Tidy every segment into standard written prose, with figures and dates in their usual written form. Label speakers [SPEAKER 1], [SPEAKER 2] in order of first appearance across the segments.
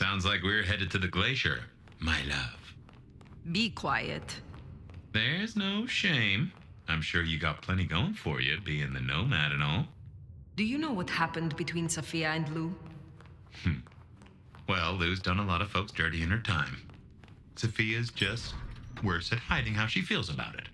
[SPEAKER 1] Sounds like we're headed to the glacier, my love.
[SPEAKER 2] Be quiet.
[SPEAKER 1] There's no shame. I'm sure you got plenty going for you, being the nomad and all.
[SPEAKER 2] Do you know what happened between Sophia and Lou?
[SPEAKER 1] Well, Lou's done a lot of folks dirty in her time. Sophia's just worse at hiding how she feels about it.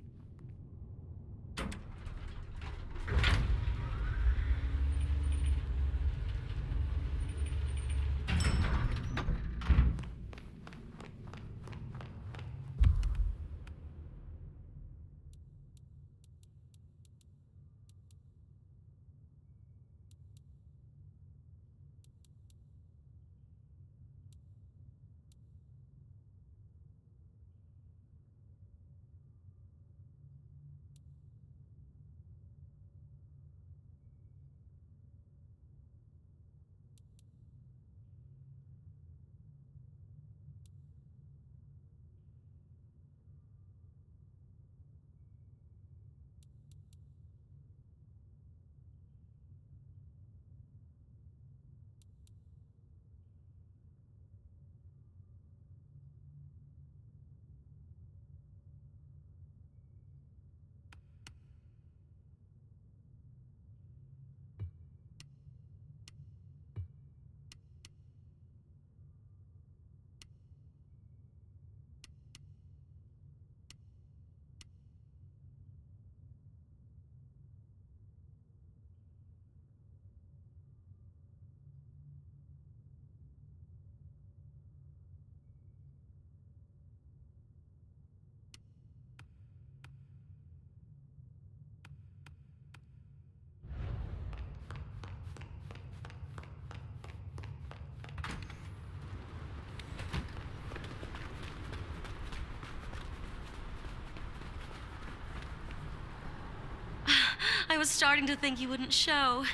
[SPEAKER 3] I was starting to think you wouldn't show.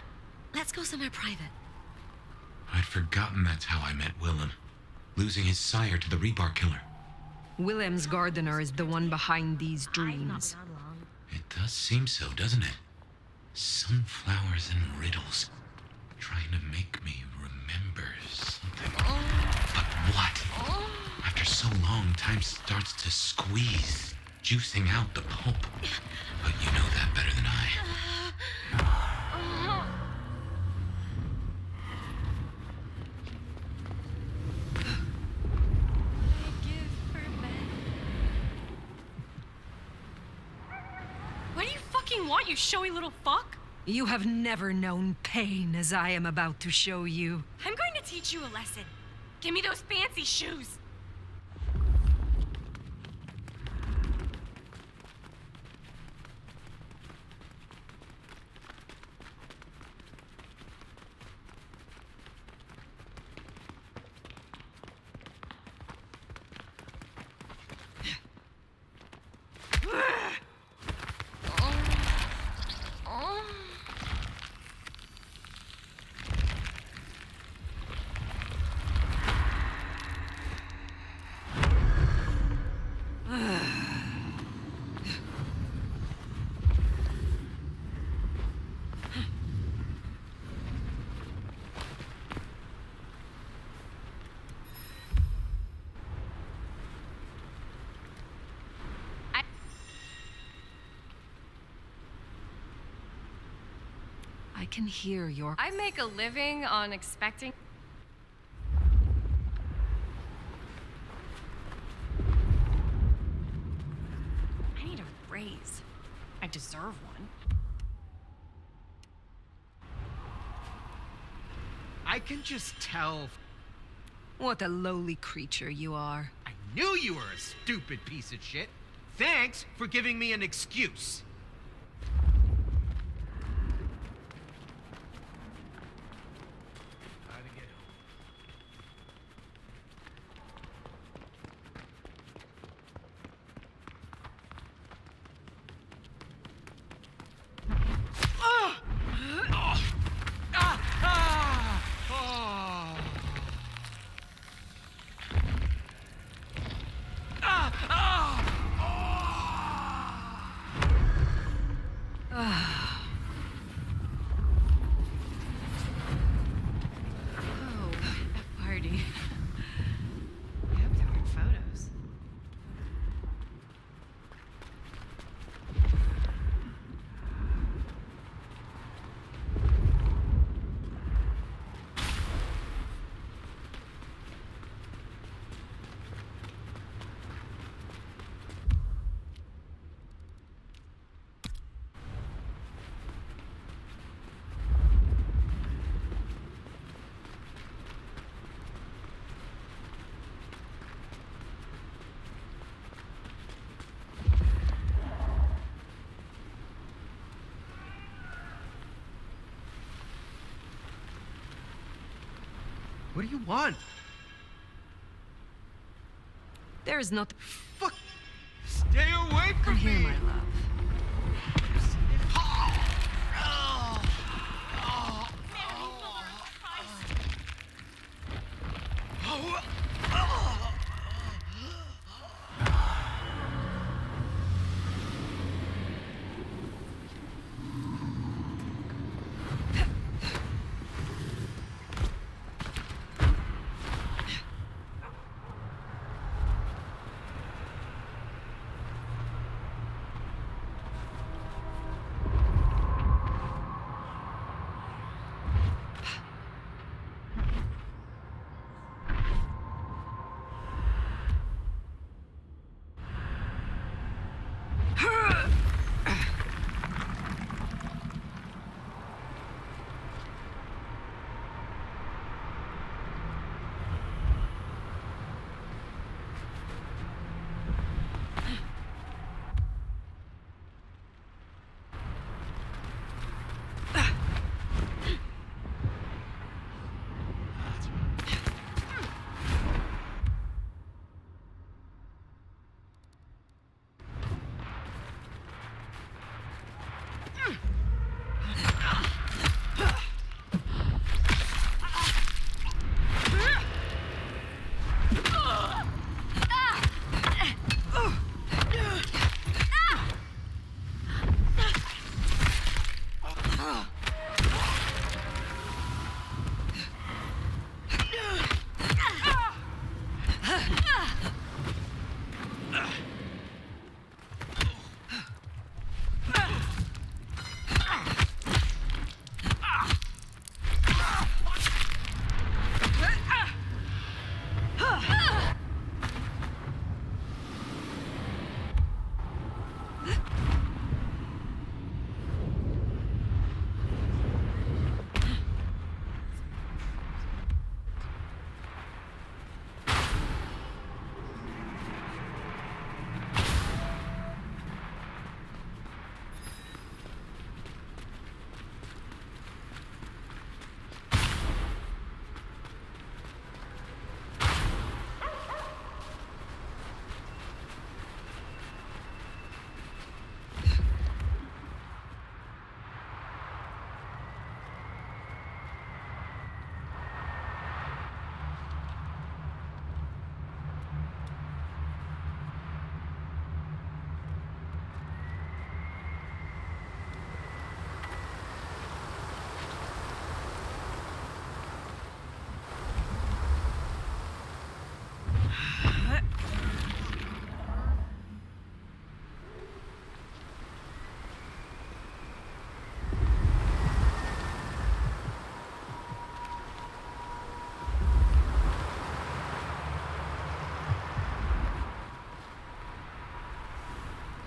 [SPEAKER 3] Let's go somewhere private.
[SPEAKER 1] I'd forgotten that's how I met Willem. Losing his sire to the rebar killer.
[SPEAKER 2] Willem's gardener is the one behind these dreams.
[SPEAKER 1] It does seem so, doesn't it? Sunflowers and riddles. Trying to make me remember something. But what? After so long, time starts to squeeze, juicing out the pulp. But you know that better than I.
[SPEAKER 3] What do you fucking want, you showy little fuck?
[SPEAKER 2] You have never known pain as I am about to show you.
[SPEAKER 3] I'm going to teach you a lesson. Give me those fancy shoes.
[SPEAKER 2] I can hear your...
[SPEAKER 3] I make a living on expecting... I need a raise. I deserve one.
[SPEAKER 4] I can just tell.
[SPEAKER 2] What a lowly creature you are.
[SPEAKER 4] I knew you were a stupid piece of shit. Thanks for giving me an excuse. What do you want?
[SPEAKER 2] There is not.
[SPEAKER 4] Fuck! Stay away from
[SPEAKER 2] Come here,
[SPEAKER 4] me!
[SPEAKER 2] my love.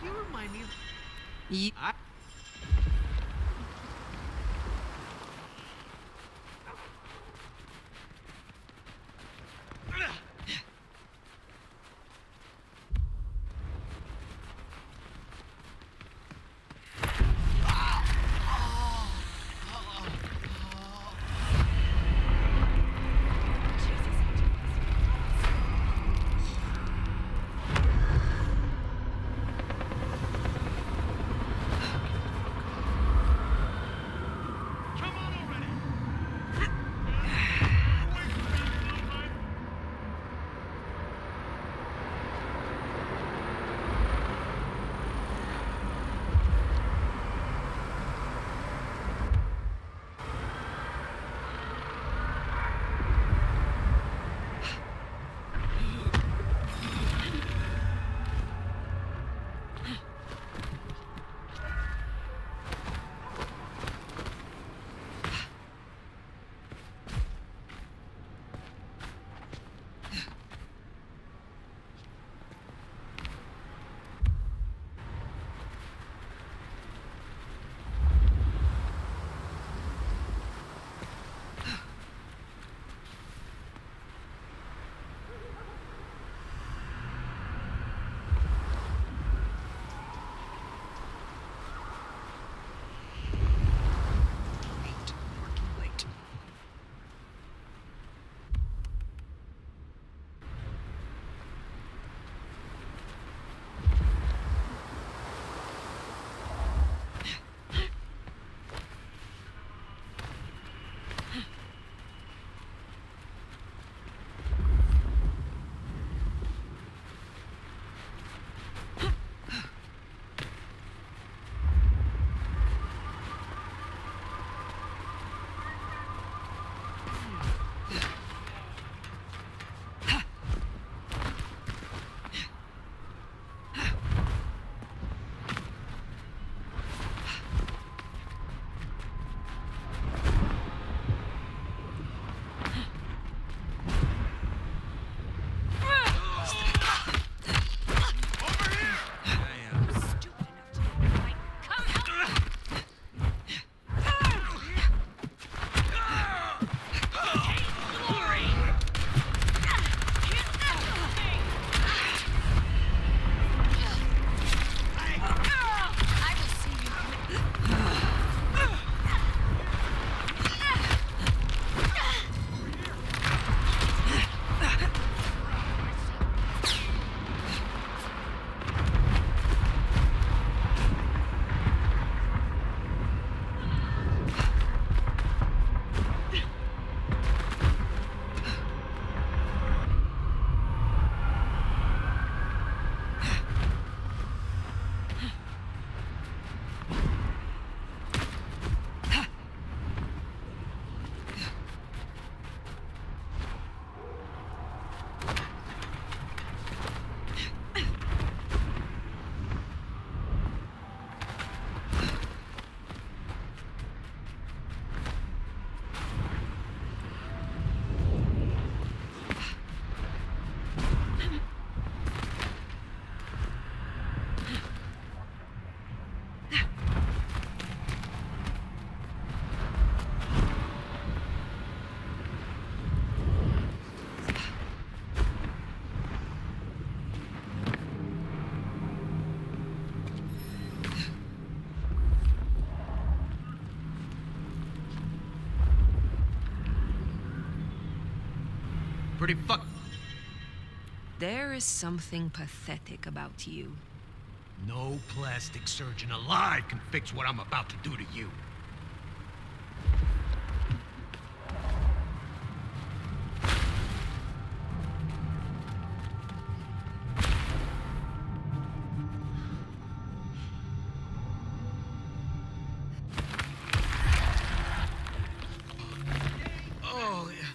[SPEAKER 4] You remind me of...
[SPEAKER 2] You.
[SPEAKER 4] pretty
[SPEAKER 2] There is something pathetic about you.
[SPEAKER 4] No plastic surgeon alive can fix what I'm about to do to you. Oh, yeah.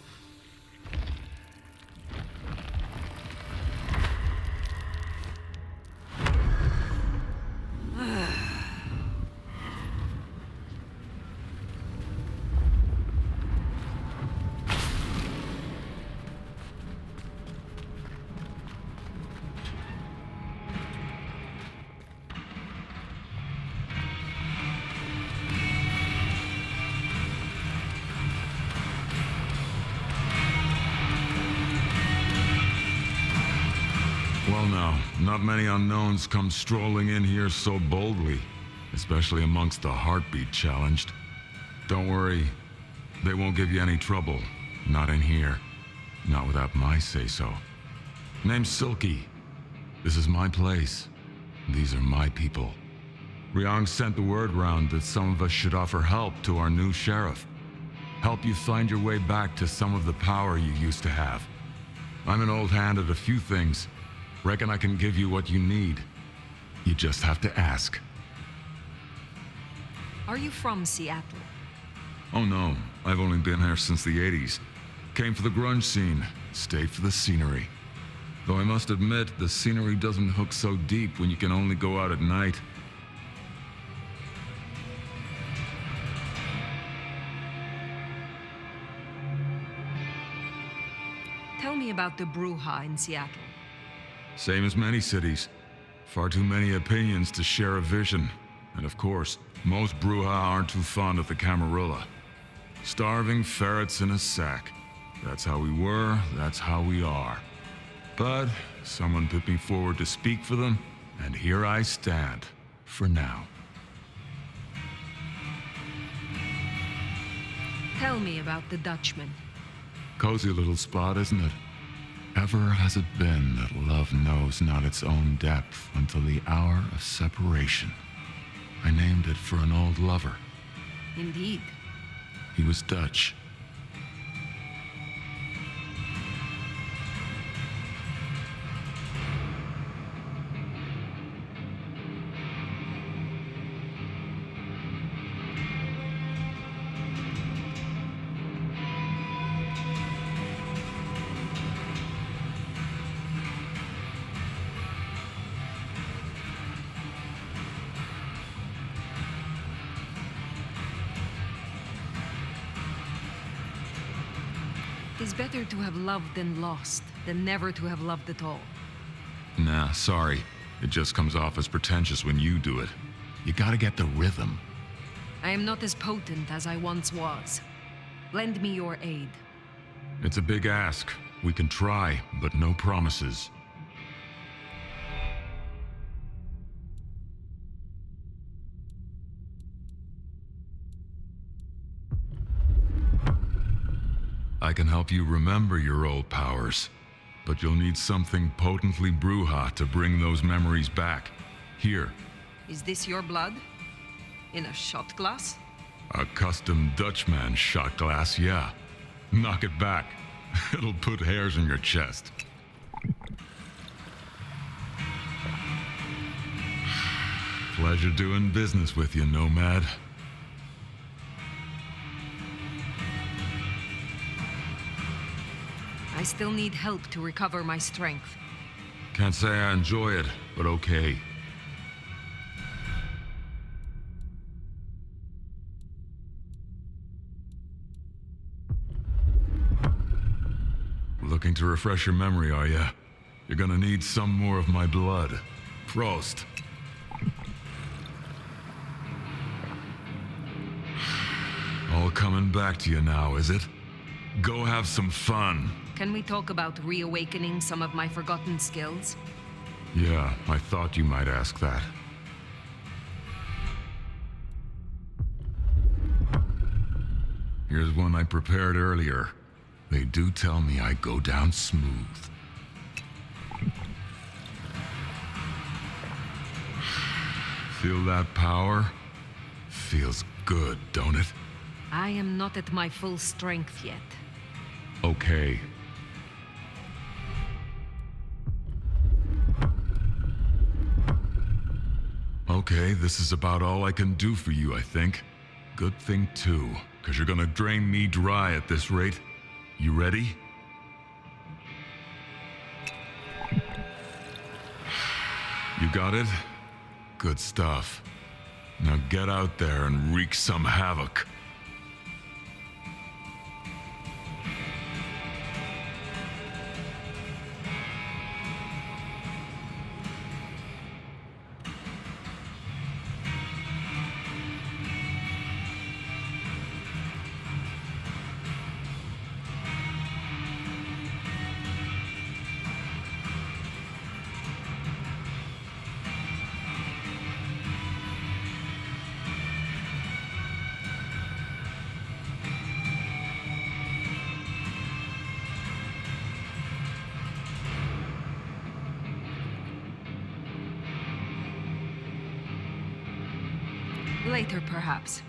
[SPEAKER 5] Well now, not many unknowns come strolling in here so boldly, especially amongst the heartbeat challenged. Don't worry, they won't give you any trouble. Not in here. Not without my say-so. Name's Silky. This is my place. These are my people. Ryong sent the word round that some of us should offer help to our new sheriff. Help you find your way back to some of the power you used to have. I'm an old hand at a few things. Reckon I can give you what you need. You just have to ask.
[SPEAKER 2] Are you from Seattle?
[SPEAKER 5] Oh no, I've only been here since the 80s. Came for the grunge scene, stayed for the scenery. Though I must admit, the scenery doesn't hook so deep when you can only go out at night.
[SPEAKER 2] Tell me about the Bruja in Seattle.
[SPEAKER 5] Same as many cities. Far too many opinions to share a vision. And of course, most Bruja aren't too fond of the Camarilla. Starving ferrets in a sack. That's how we were, that's how we are. But someone put me forward to speak for them, and here I stand, for now.
[SPEAKER 2] Tell me about the Dutchman.
[SPEAKER 5] Cozy little spot, isn't it? Ever has it been that love knows not its own depth until the hour of separation. I named it for an old lover.
[SPEAKER 2] Indeed.
[SPEAKER 5] He was Dutch.
[SPEAKER 2] It's better to have loved than lost, than never to have loved at all.
[SPEAKER 5] Nah, sorry. It just comes off as pretentious when you do it. You gotta get the rhythm.
[SPEAKER 2] I am not as potent as I once was. Lend me your aid.
[SPEAKER 5] It's a big ask. We can try, but no promises. I can help you remember your old powers, but you'll need something potently Bruja to bring those memories back. Here.
[SPEAKER 2] Is this your blood? In a shot glass?
[SPEAKER 5] A custom Dutchman shot glass, yeah. Knock it back. It'll put hairs in your chest. Pleasure doing business with you, Nomad.
[SPEAKER 2] I still need help to recover my strength.
[SPEAKER 5] Can't say I enjoy it, but okay. Looking to refresh your memory, are ya? You're gonna need some more of my blood. Prost. All coming back to you now, is it? Go have some fun.
[SPEAKER 2] Can we talk about reawakening some of my forgotten skills?
[SPEAKER 5] Yeah, I thought you might ask that. Here's one I prepared earlier. They do tell me I go down smooth. Feel that power? Feels good, don't it?
[SPEAKER 2] I am not at my full strength yet.
[SPEAKER 5] Okay. Okay, this is about all I can do for you, I think. Good thing too, because you're gonna drain me dry at this rate. You ready? You got it? Good stuff. Now get out there and wreak some havoc.
[SPEAKER 2] Later, perhaps.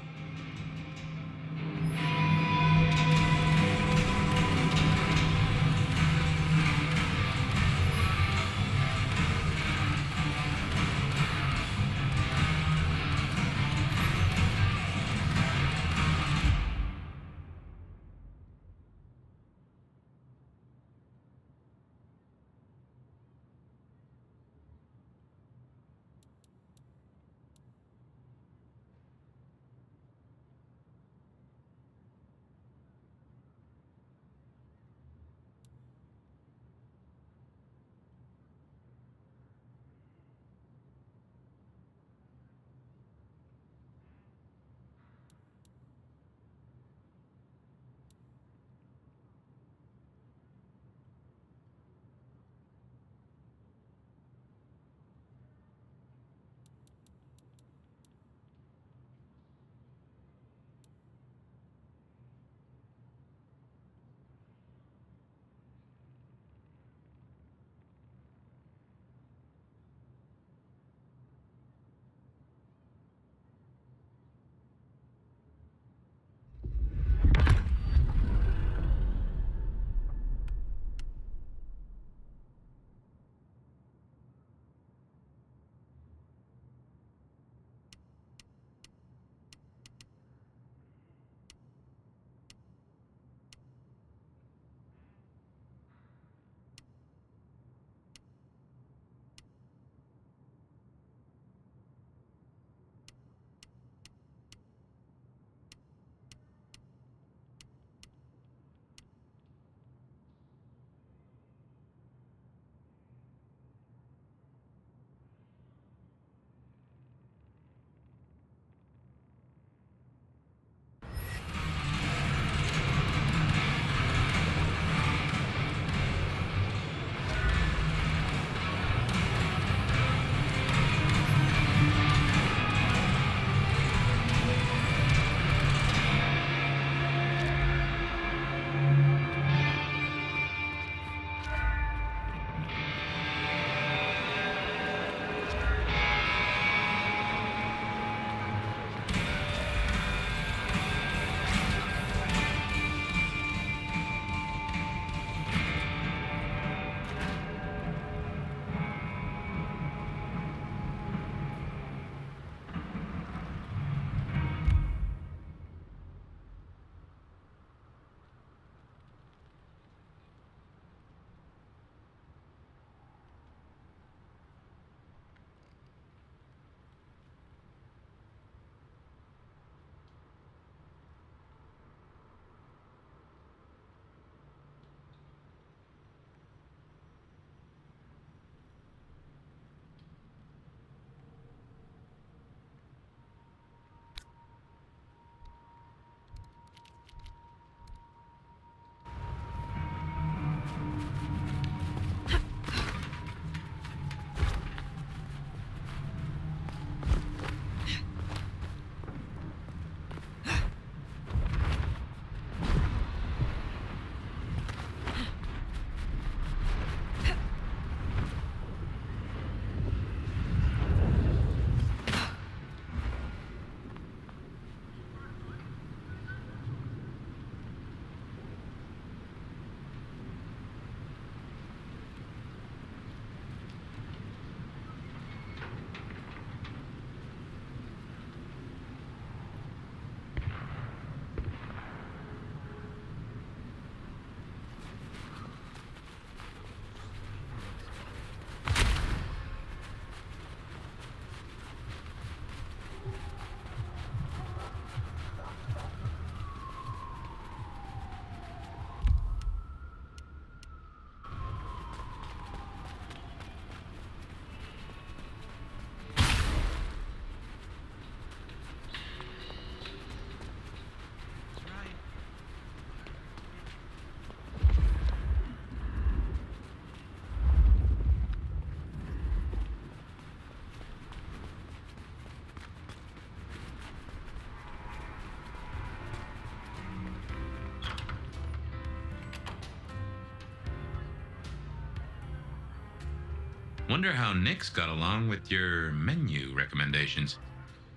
[SPEAKER 1] Wonder how Nyx got along with your menu recommendations.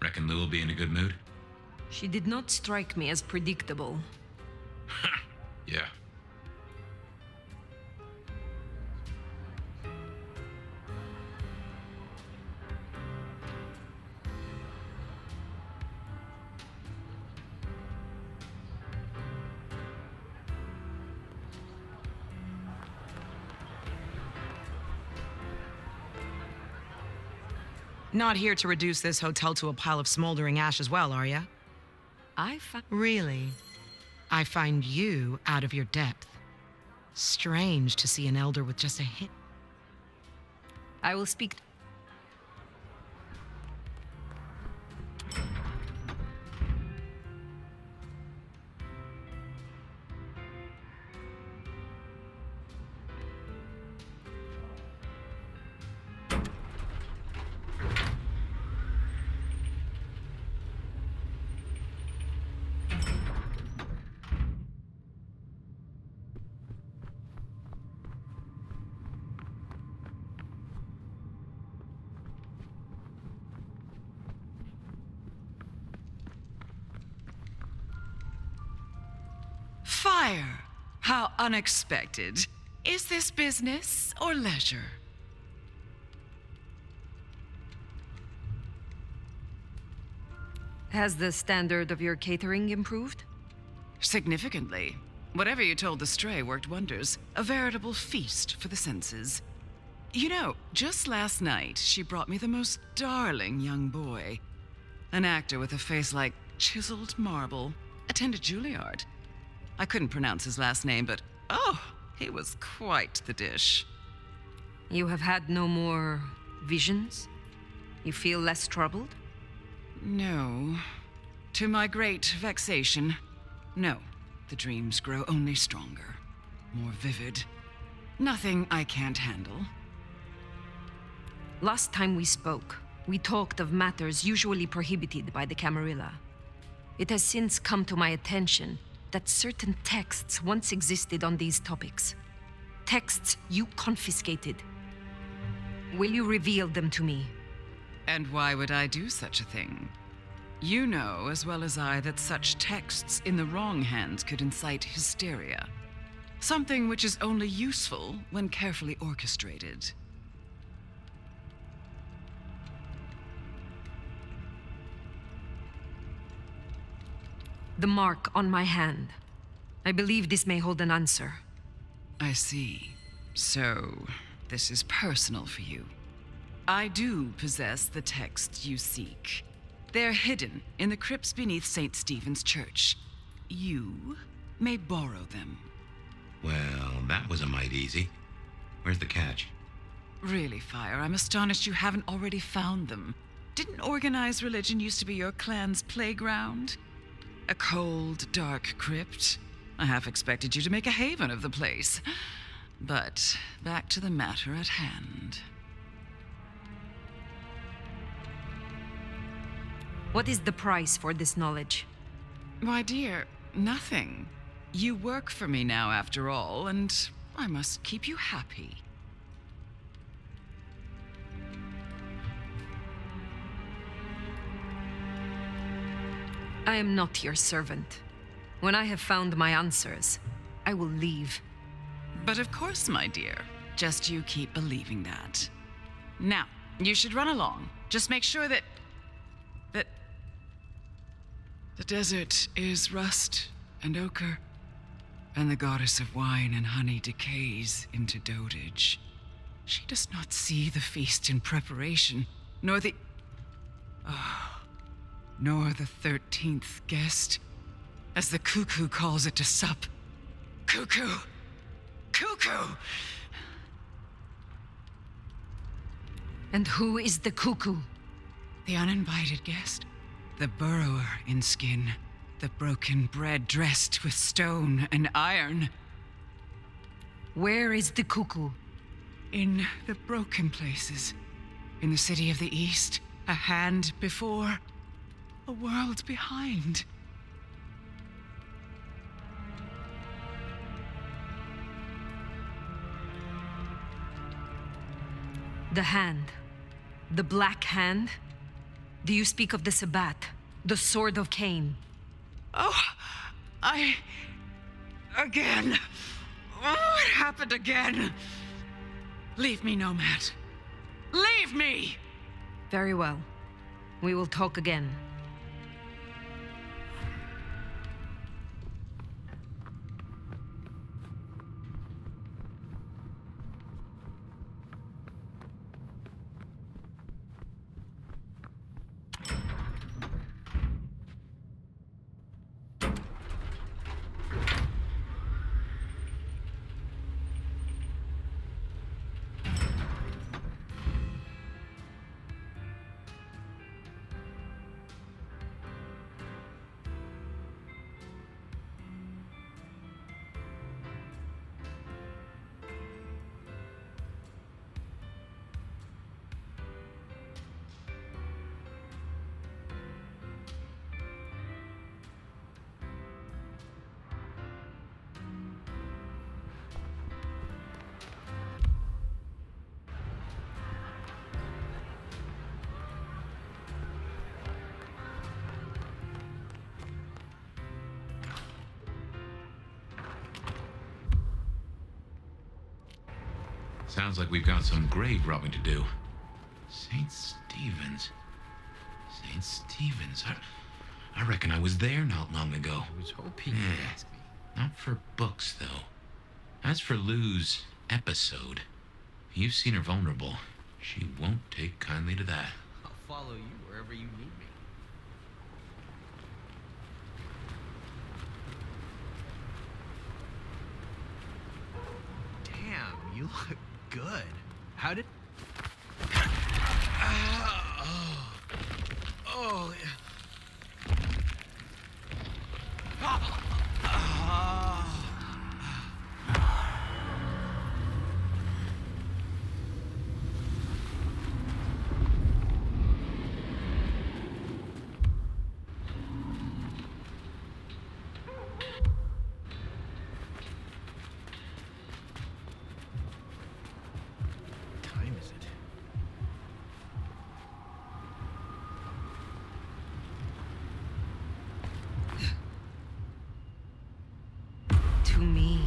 [SPEAKER 1] Reckon Lou will be in a good mood?
[SPEAKER 2] She did not strike me as predictable.
[SPEAKER 1] Yeah.
[SPEAKER 6] Not here to reduce this hotel to a pile of smoldering ash as well, are ya? Really? I find you out of your depth. Strange to see an elder with just a hint.
[SPEAKER 2] I will speak.
[SPEAKER 7] Fire! How unexpected. Is this business or leisure?
[SPEAKER 2] Has the standard of your catering improved?
[SPEAKER 7] Significantly. Whatever you told the stray worked wonders. A veritable feast for the senses. You know, just last night, she brought me the most darling young boy. An actor with a face like chiseled marble. Attended Juilliard. I couldn't pronounce his last name, but oh, he was quite the dish.
[SPEAKER 2] You have had no more visions? You feel less troubled?
[SPEAKER 7] No. To my great vexation, no. The dreams grow only stronger, more vivid. Nothing I can't handle.
[SPEAKER 2] Last time we spoke, we talked of matters usually prohibited by the Camarilla. It has since come to my attention that certain texts once existed on these topics. Texts you confiscated. Will you reveal them to me?
[SPEAKER 7] And why would I do such a thing? You know as well as I that such texts in the wrong hands could incite hysteria. Something which is only useful when carefully orchestrated.
[SPEAKER 2] The mark on my hand. I believe this may hold an answer.
[SPEAKER 7] I see. So, this is personal for you. I do possess the texts you seek. They're hidden in the crypts beneath St. Stephen's Church. You may borrow them.
[SPEAKER 1] Well, that was a mite easy. Where's the catch?
[SPEAKER 7] Really, Fire, I'm astonished you haven't already found them. Didn't organized religion used to be your clan's playground? A cold, dark crypt? I half expected you to make a haven of the place. But back to the matter at hand.
[SPEAKER 2] What is the price for this knowledge?
[SPEAKER 7] My dear, nothing. You work for me now, after all, and I must keep you happy.
[SPEAKER 2] I am not your servant. When I have found my answers, I will leave.
[SPEAKER 7] But of course, my dear. Just you keep believing that. Now, you should run along. Just make sure that the desert is rust and ochre, and the goddess of wine and honey decays into dotage. She does not see the feast in preparation, nor the 13th guest, as the cuckoo calls it to sup. Cuckoo! Cuckoo!
[SPEAKER 2] And who is the cuckoo?
[SPEAKER 7] The uninvited guest. The burrower in skin. The broken bread dressed with stone and iron.
[SPEAKER 2] Where is the cuckoo?
[SPEAKER 7] In the broken places. In the city of the East. A hand before. A world behind.
[SPEAKER 2] The hand. The Black Hand? Do you speak of the Sabbat? The Sword of Cain?
[SPEAKER 7] Oh, Again. Oh, it happened again. Leave me, Nomad. Leave me!
[SPEAKER 2] Very well. We will talk again.
[SPEAKER 1] Sounds like we've got some grave robbing to do. St. Stephen's. St. Stephen's. I reckon I was there not long ago.
[SPEAKER 4] I was hoping you'd ask me.
[SPEAKER 1] Not for books, though. As for Lou's episode, you've seen her vulnerable. She won't take kindly to that.
[SPEAKER 4] I'll follow you wherever you need me. Damn, you look good. How did... Oh, yeah. Time is it?
[SPEAKER 2] To me.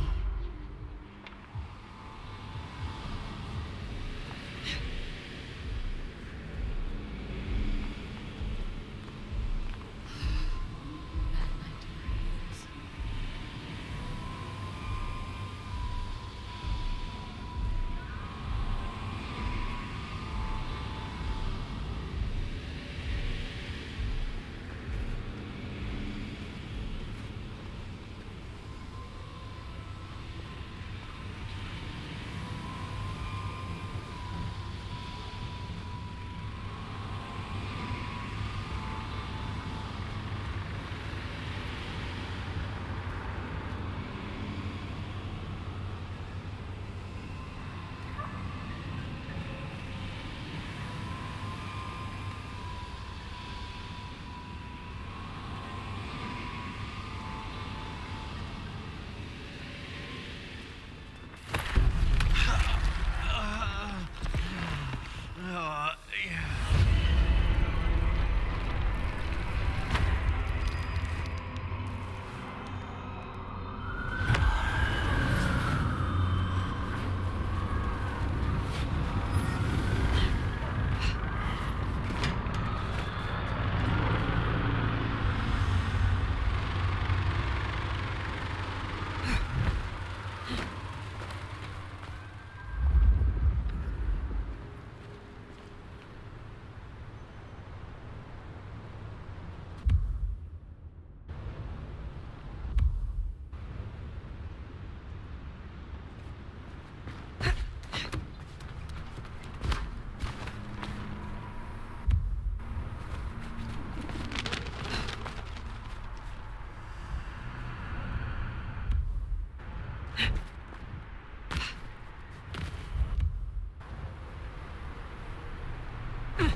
[SPEAKER 4] That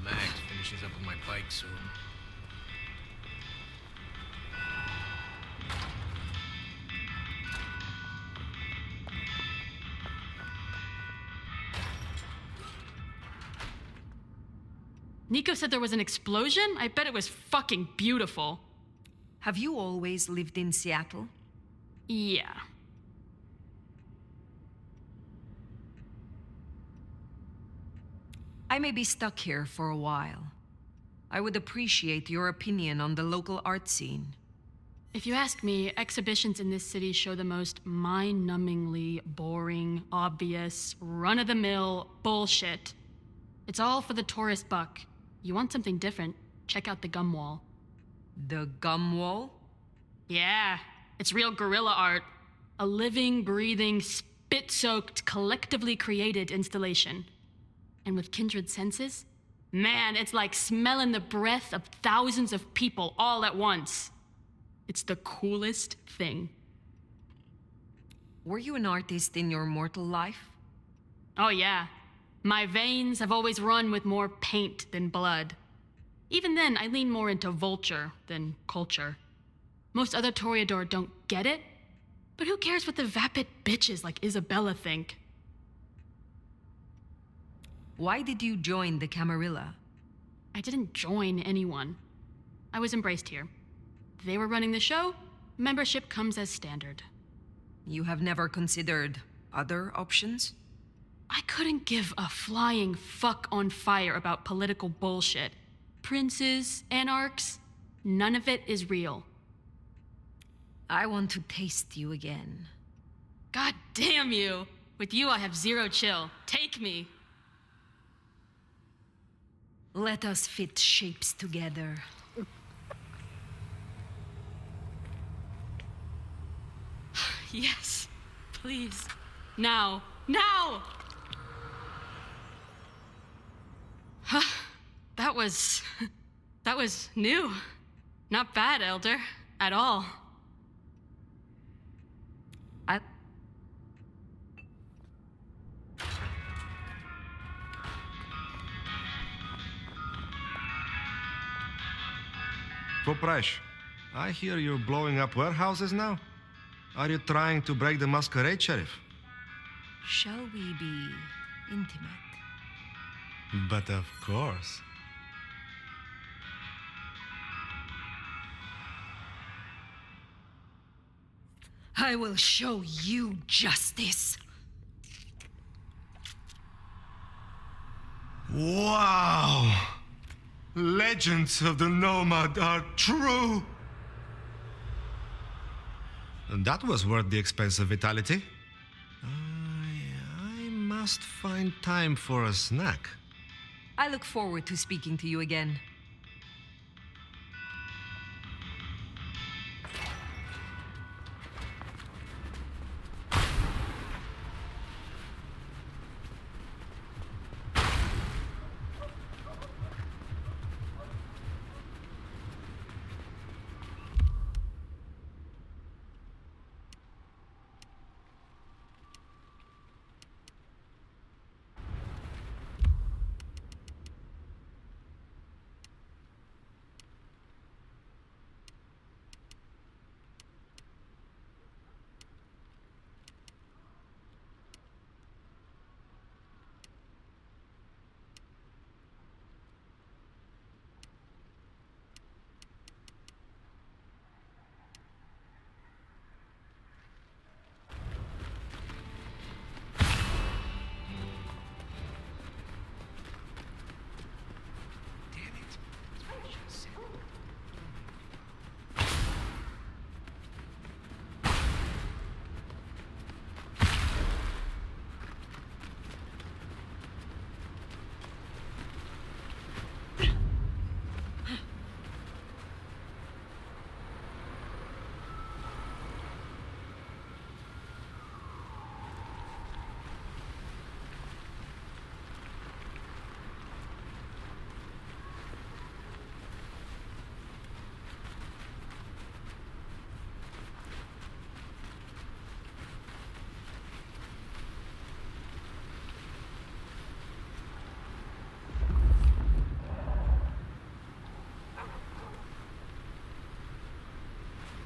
[SPEAKER 4] Max finishes up with my bike soon.
[SPEAKER 8] Nico said there was an explosion? I bet it was fucking beautiful.
[SPEAKER 2] Have you always lived in Seattle?
[SPEAKER 8] Yeah.
[SPEAKER 2] I may be stuck here for a while. I would appreciate your opinion on the local art scene.
[SPEAKER 8] If you ask me, exhibitions in this city show the most mind-numbingly boring, obvious, run-of-the-mill bullshit. It's all for the tourist buck. You want something different, check out the Gum Wall.
[SPEAKER 2] The Gum Wall?
[SPEAKER 8] Yeah, it's real guerrilla art. A living, breathing, spit-soaked, collectively created installation. And with kindred senses, man, it's like smelling the breath of thousands of people all at once. It's the coolest thing.
[SPEAKER 2] Were you an artist in your mortal life?
[SPEAKER 8] Oh yeah. My veins have always run with more paint than blood. Even then, I lean more into vulture than culture. Most other toreador don't get it, but who cares what the vapid bitches like Isabella think?
[SPEAKER 2] Why did you join the Camarilla?
[SPEAKER 8] I didn't join anyone. I was embraced here. They were running the show, membership comes as standard.
[SPEAKER 2] You have never considered other options?
[SPEAKER 8] I couldn't give a flying fuck on fire about political bullshit. Princes, anarchs, none of it is real.
[SPEAKER 2] I want to taste you again.
[SPEAKER 8] God damn you! With you I have zero chill. Take me!
[SPEAKER 2] Let us fit shapes together.
[SPEAKER 8] Yes, please. Now! Now! That was new. Not bad, Elder. At all.
[SPEAKER 9] Poprash, I hear you're blowing up warehouses now? Are you trying to break the Masquerade, Sheriff?
[SPEAKER 2] Shall we be intimate?
[SPEAKER 9] But of course.
[SPEAKER 2] I will show you justice.
[SPEAKER 9] Wow! Legends of the Nomad are true! That was worth the expense of vitality. I must find time for a snack.
[SPEAKER 2] I look forward to speaking to you again.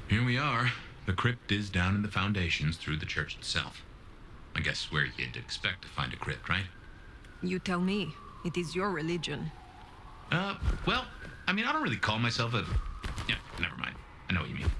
[SPEAKER 1] Here we are. The crypt is down in the foundations through the church itself. I guess where you'd expect to find a crypt, right?
[SPEAKER 2] You tell me. It is your religion.
[SPEAKER 1] Well, I mean, I don't really call myself a... Yeah, never mind. I know what you mean.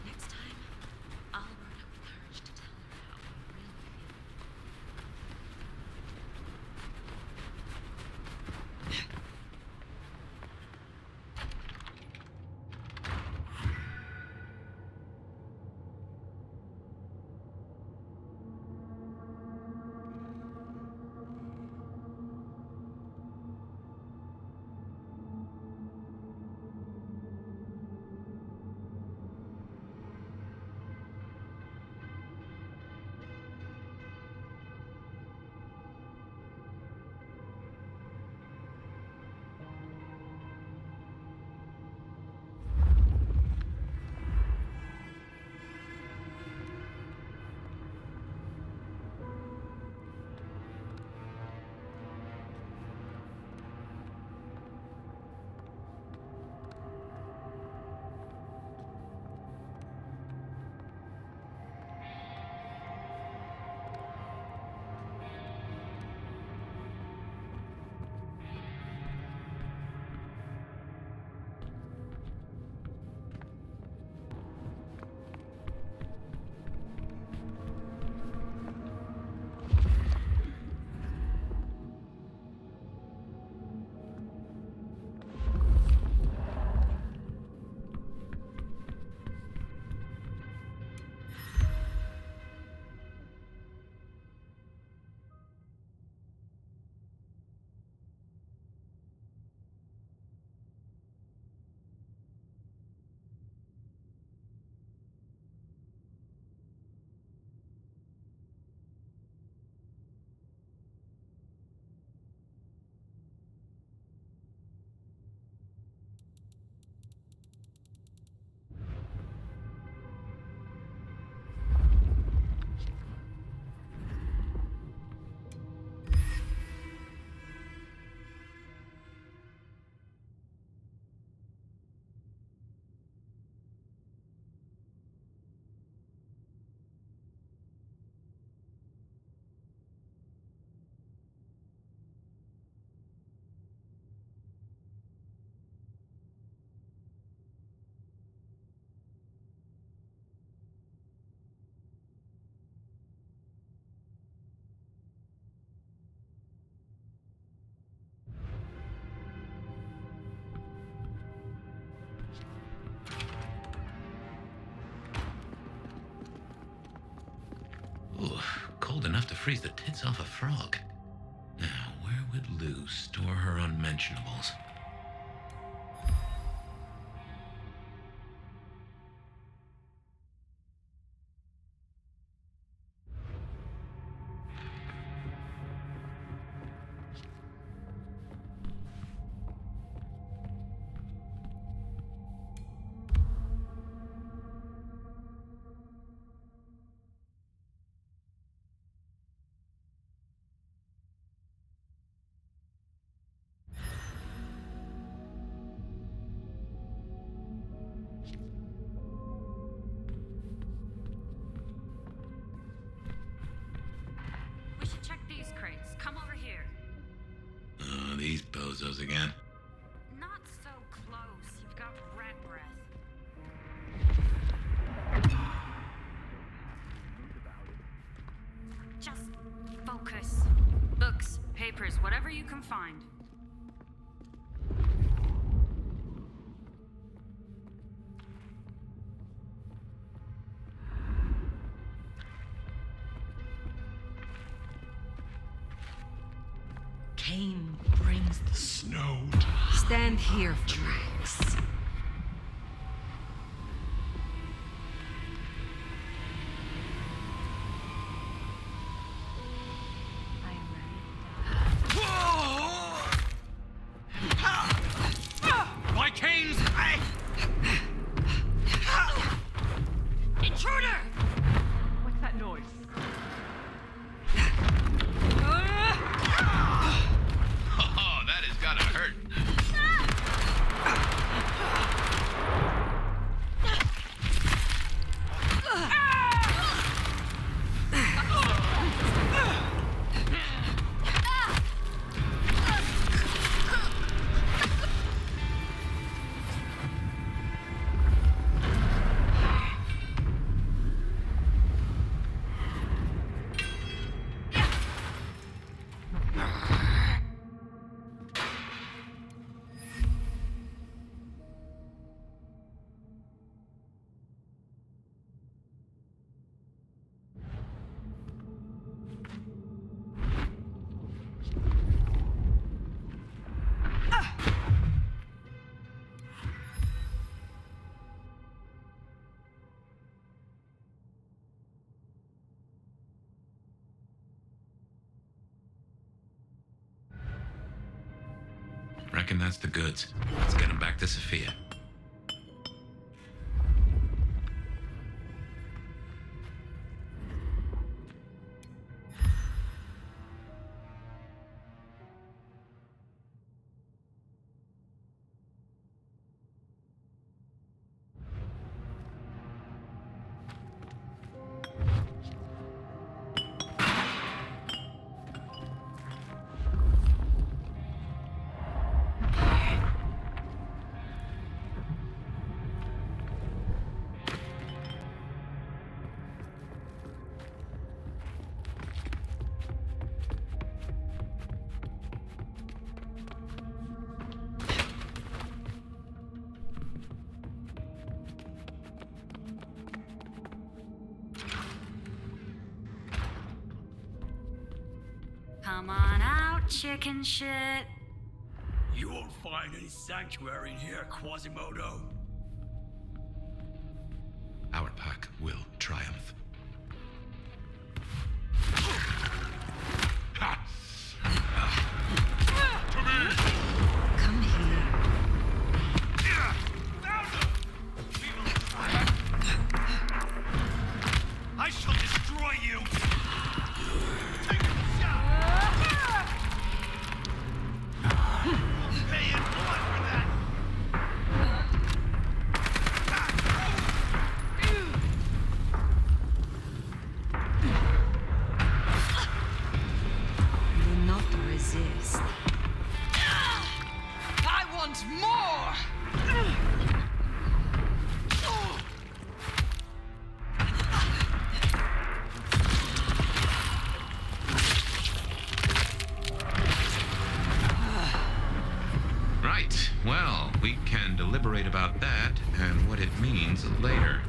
[SPEAKER 3] Next time, I'll run up the courage to tell her how I really feel.
[SPEAKER 1] Ooh, cold enough to freeze the tits off a frog. Now, where would Lou store her unmentionables? bozos again.
[SPEAKER 2] Not so close. You've got rat breath. Just focus. Books, papers, whatever you can find. Cain brings the
[SPEAKER 5] Snow.
[SPEAKER 2] Stand here for Drax.
[SPEAKER 1] By Cain's...
[SPEAKER 2] Intruder!
[SPEAKER 10] What's that noise?
[SPEAKER 1] Oh, that has gotta hurt. Reckon that's the goods. Let's get them back to Sophia.
[SPEAKER 2] Come on out, chicken shit.
[SPEAKER 11] You won't find any sanctuary in here, Quasimodo.
[SPEAKER 1] Our pack will triumph.
[SPEAKER 2] Come here.
[SPEAKER 11] I shall destroy you! Pay in blood for that!
[SPEAKER 2] Do not resist.
[SPEAKER 10] I want more!
[SPEAKER 1] Right. Well, we can deliberate about that and what it means later.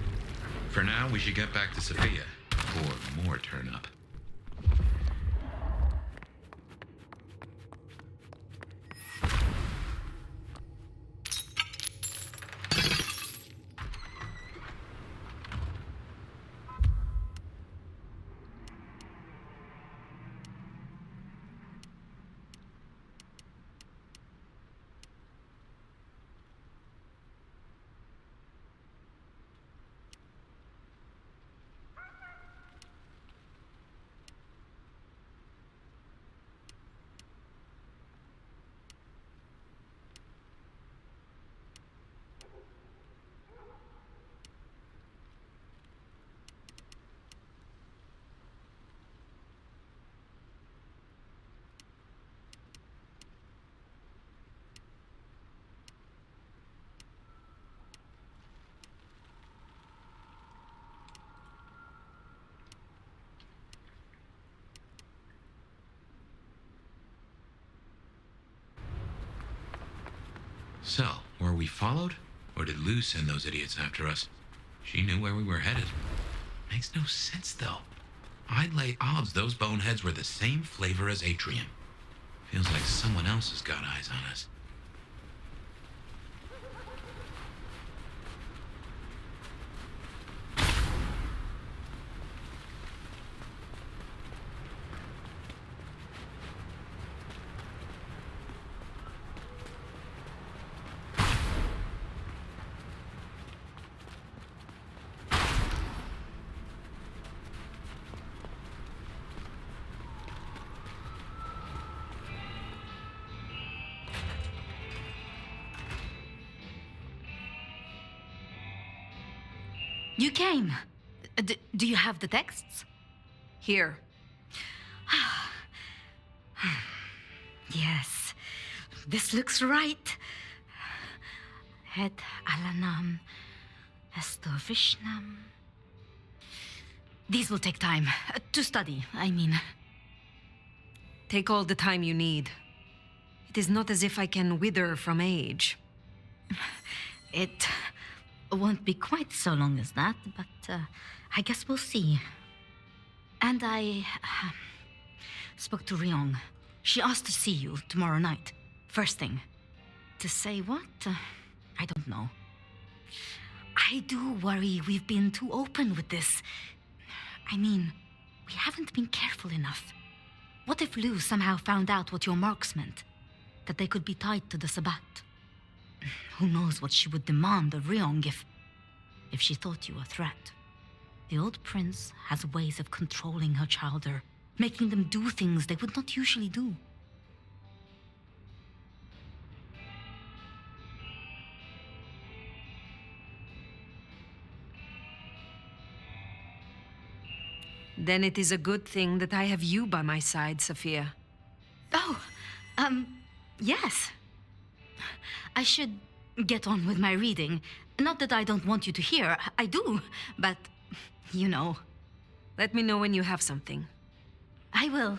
[SPEAKER 1] For now, we should get back to Sophia before more turn up. So, were we followed? Or did Lou send those idiots after us? She knew where we were headed. Makes no sense, though. I'd lay odds those boneheads were the same flavor as Atrium. Feels like someone else has got eyes on us.
[SPEAKER 3] You came. Do you have the texts?
[SPEAKER 2] Here.
[SPEAKER 3] Yes, this looks right. Het alanam esto vishnam. These will take time to study, I mean.
[SPEAKER 2] Take all the time you need. It is not as if I can wither from age.
[SPEAKER 3] It won't be quite so long as that, but I guess we'll see. And I spoke to Ryong. She asked to see you tomorrow night, first thing. To say what? I don't know. I do worry we've been too open with this. I mean, we haven't been careful enough. What if Lou somehow found out what your marks meant? That they could be tied to the Sabbat? Who knows what she would demand of Ryong if she thought you a threat. The old prince has ways of controlling her childer, making them do things they would not usually do.
[SPEAKER 2] Then it is a good thing that I have you by my side, Sophia.
[SPEAKER 3] Oh, yes. I should get on with my reading. Not that I don't want you to hear, I do, but, you know.
[SPEAKER 2] Let me know when you have something.
[SPEAKER 3] I will.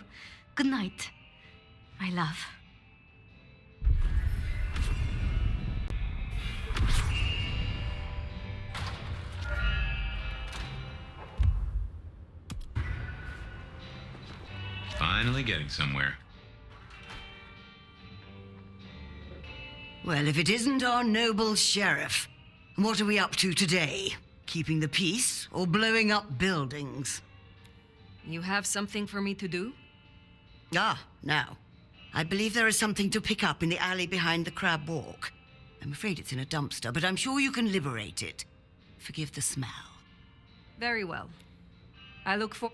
[SPEAKER 3] Good night, my love.
[SPEAKER 1] Finally getting somewhere.
[SPEAKER 12] Well, if it isn't our noble sheriff, what are we up to today? Keeping the peace or blowing up buildings?
[SPEAKER 2] You have something for me to do?
[SPEAKER 12] Ah, now. I believe there is something to pick up in the alley behind the Crab Walk. I'm afraid it's in a dumpster, but I'm sure you can liberate it. Forgive the smell.
[SPEAKER 2] Very well. I look for...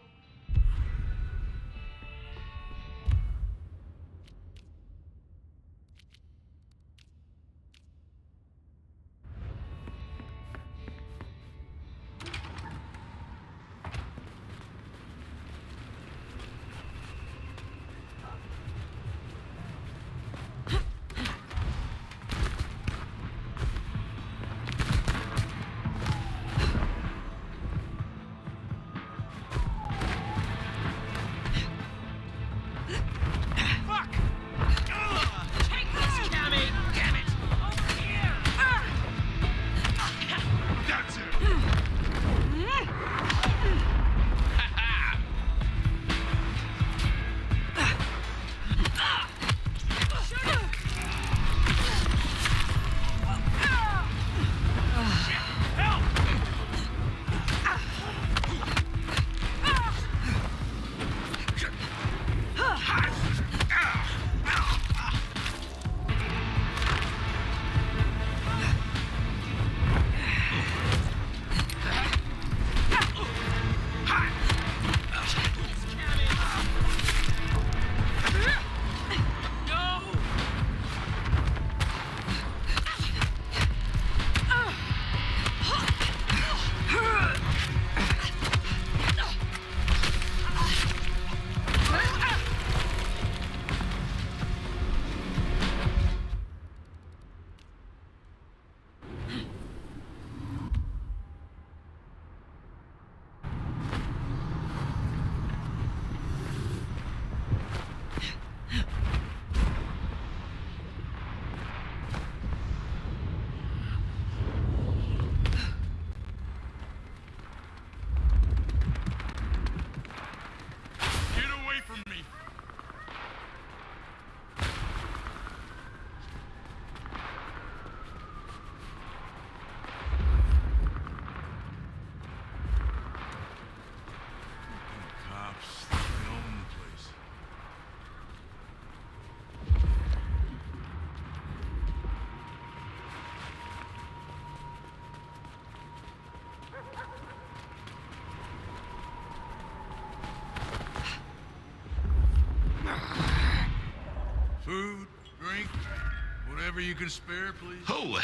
[SPEAKER 13] Whatever you can spare, please.
[SPEAKER 1] Oh,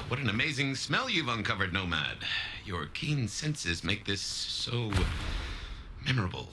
[SPEAKER 1] what an amazing smell you've uncovered, Nomad. Your keen senses make this so memorable.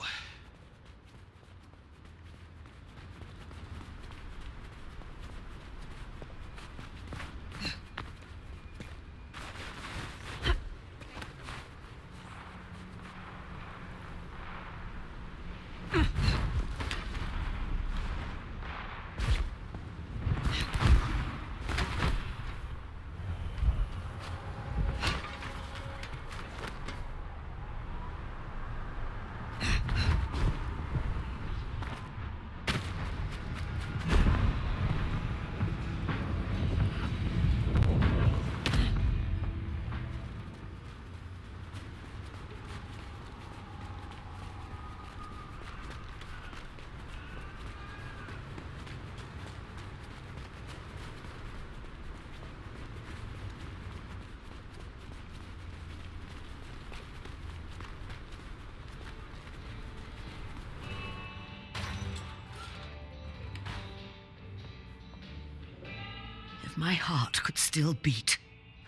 [SPEAKER 12] If my heart could still beat,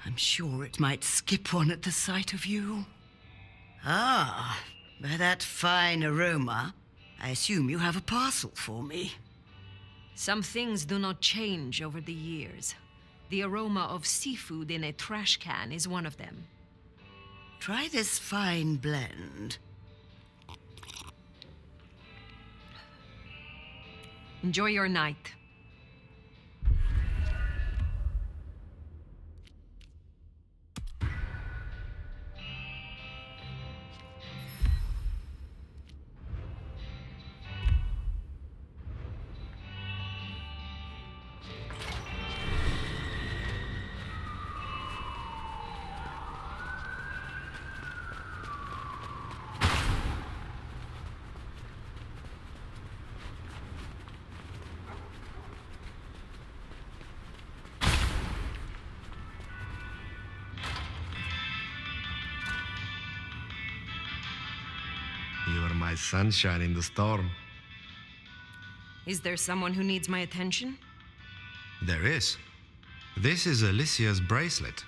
[SPEAKER 12] I'm sure it might skip one at the sight of you. Ah, by that fine aroma, I assume you have a parcel for me.
[SPEAKER 2] Some things do not change over the years. The aroma of seafood in a trash can is one of them.
[SPEAKER 12] Try this fine blend.
[SPEAKER 2] Enjoy your night.
[SPEAKER 9] You are my sunshine in the storm.
[SPEAKER 2] Is there someone who needs my attention?
[SPEAKER 9] There is. This is Alicia's bracelet.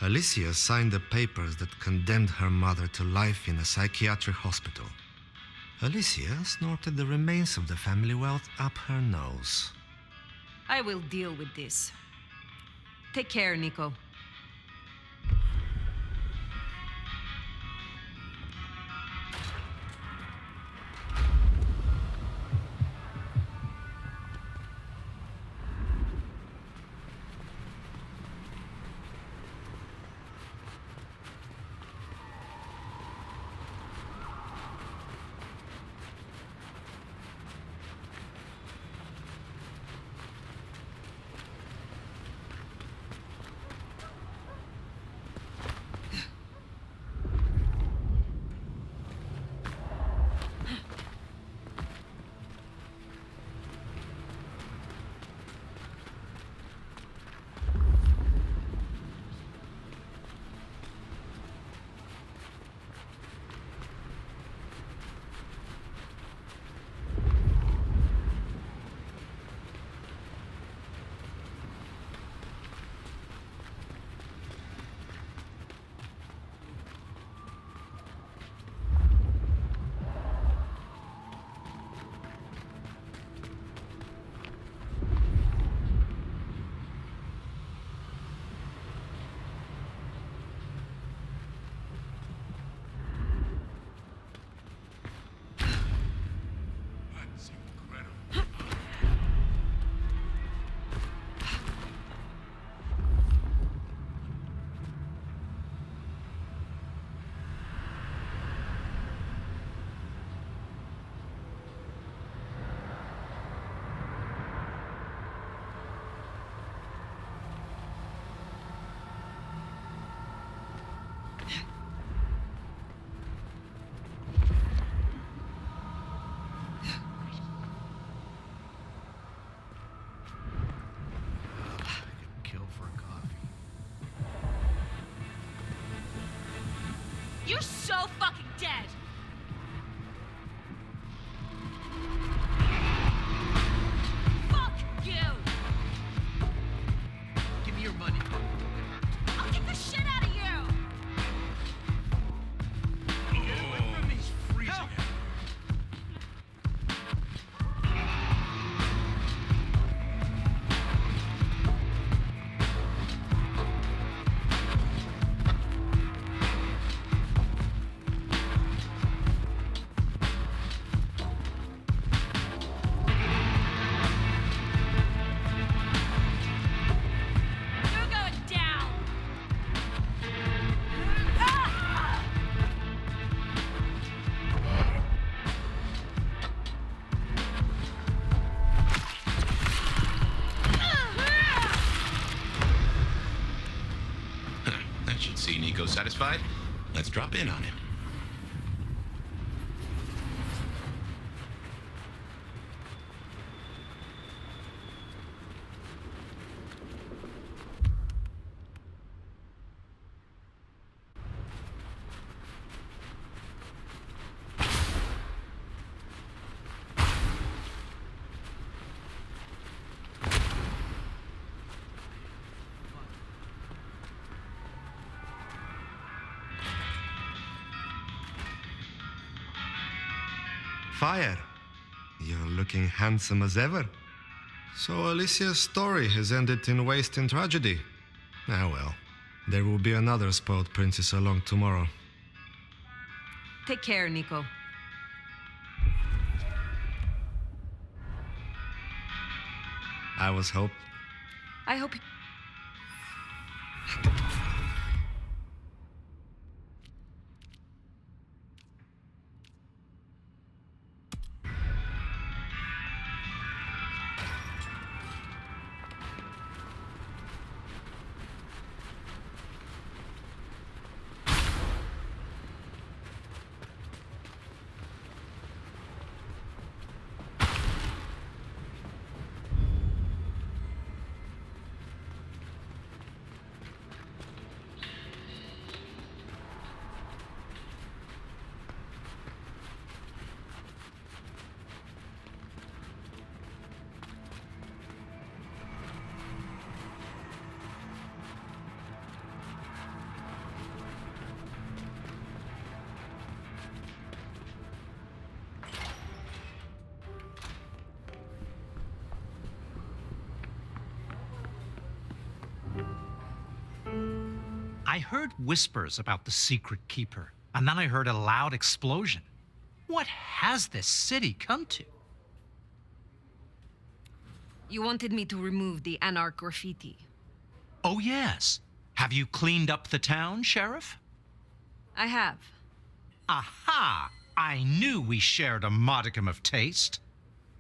[SPEAKER 9] Alicia signed the papers that condemned her mother to life in a psychiatric hospital. Alicia snorted the remains of the family wealth up her nose.
[SPEAKER 2] I will deal with this. Take care, Nico.
[SPEAKER 10] You're so fucking dead! Fuck you!
[SPEAKER 1] satisfied? Let's drop in on him.
[SPEAKER 9] Fire, you're looking handsome as ever. So Alicia's story has ended in waste and tragedy. Ah well, there will be another spoiled princess along tomorrow.
[SPEAKER 2] Take care, Nico.
[SPEAKER 9] I was hope.
[SPEAKER 2] I hope.
[SPEAKER 13] I heard whispers about the secret keeper, and then I heard a loud explosion. What has this city come to?
[SPEAKER 2] You wanted me to remove the Anarch graffiti.
[SPEAKER 13] Oh, yes. Have you cleaned up the town, Sheriff?
[SPEAKER 2] I have.
[SPEAKER 13] Aha! I knew we shared a modicum of taste.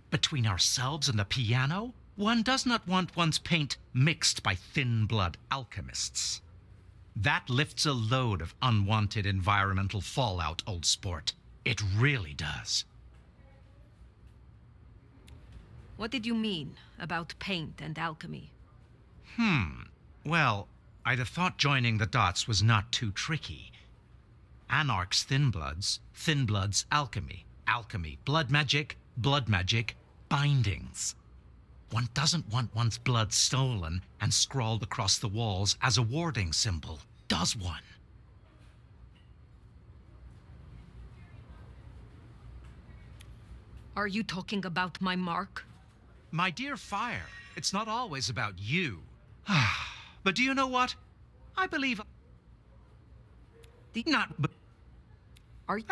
[SPEAKER 13] Between ourselves and the piano, one does not want one's paint mixed by thin-blood alchemists. That lifts a load of unwanted environmental fallout, old sport. It really does.
[SPEAKER 2] What did you mean about paint and alchemy?
[SPEAKER 13] Well, I'd have thought joining the dots was not too tricky. Anarch's Thin-Blood's alchemy. Alchemy, blood magic, bindings. One doesn't want one's blood stolen and scrawled across the walls as a warding symbol, does one?
[SPEAKER 2] Are you talking about my mark?
[SPEAKER 13] My dear Fire, it's not always about you. But do you know what? I believe...
[SPEAKER 2] Are you...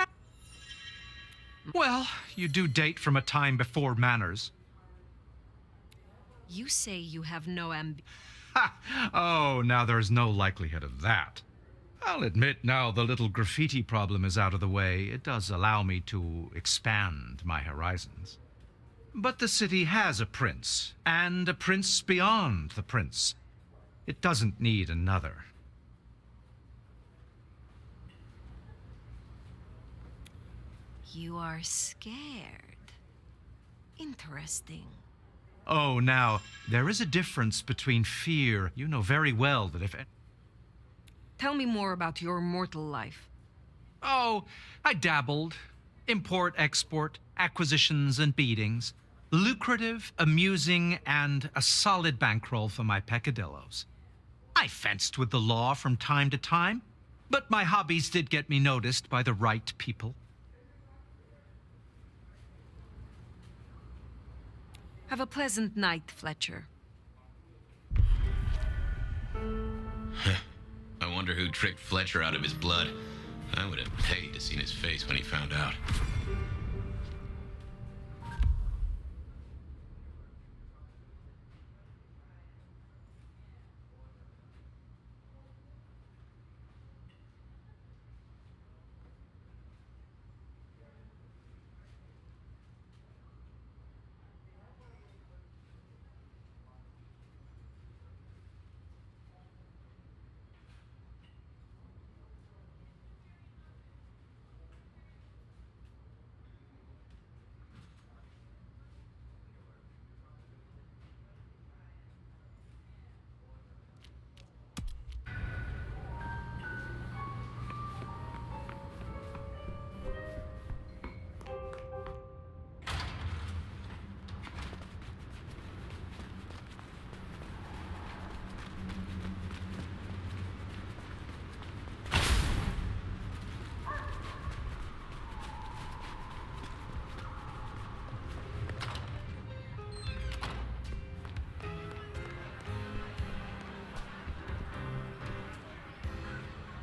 [SPEAKER 13] Well, you do date from a time before manners.
[SPEAKER 2] You say you have no
[SPEAKER 13] Oh, now there's no likelihood of that. I'll admit now the little graffiti problem is out of the way. It does allow me to expand my horizons. But the city has a prince, and a prince beyond the prince. It doesn't need another.
[SPEAKER 2] You are scared. Interesting.
[SPEAKER 13] Oh, now, there is a difference between fear. You know very well that if...
[SPEAKER 2] Tell me more about your mortal life.
[SPEAKER 13] Oh, I dabbled. Import, export, acquisitions and beatings. Lucrative, amusing, and a solid bankroll for my peccadillos. I fenced with the law from time to time, but my hobbies did get me noticed by the right people.
[SPEAKER 2] Have a pleasant night, Fletcher.
[SPEAKER 1] I wonder who tricked Fletcher out of his blood. I would have paid to see his face when he found out.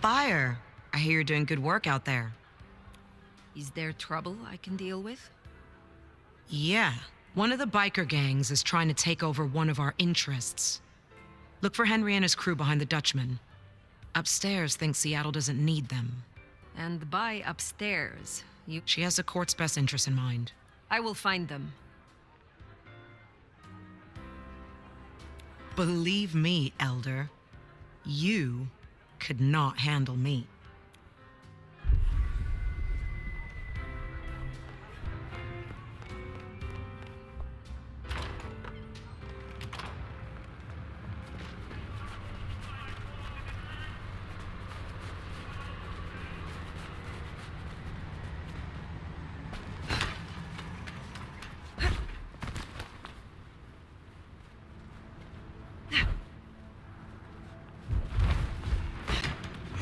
[SPEAKER 6] Spire. I hear you're doing good work out there.
[SPEAKER 2] Is there trouble I can deal with?
[SPEAKER 6] Yeah. One of the biker gangs is trying to take over one of our interests. Look for Henry and his crew behind the Dutchman. Upstairs thinks Seattle doesn't need them.
[SPEAKER 2] And by upstairs, you...
[SPEAKER 6] She has the court's best interest in mind.
[SPEAKER 2] I will find them.
[SPEAKER 6] Believe me, Elder, you could not handle me.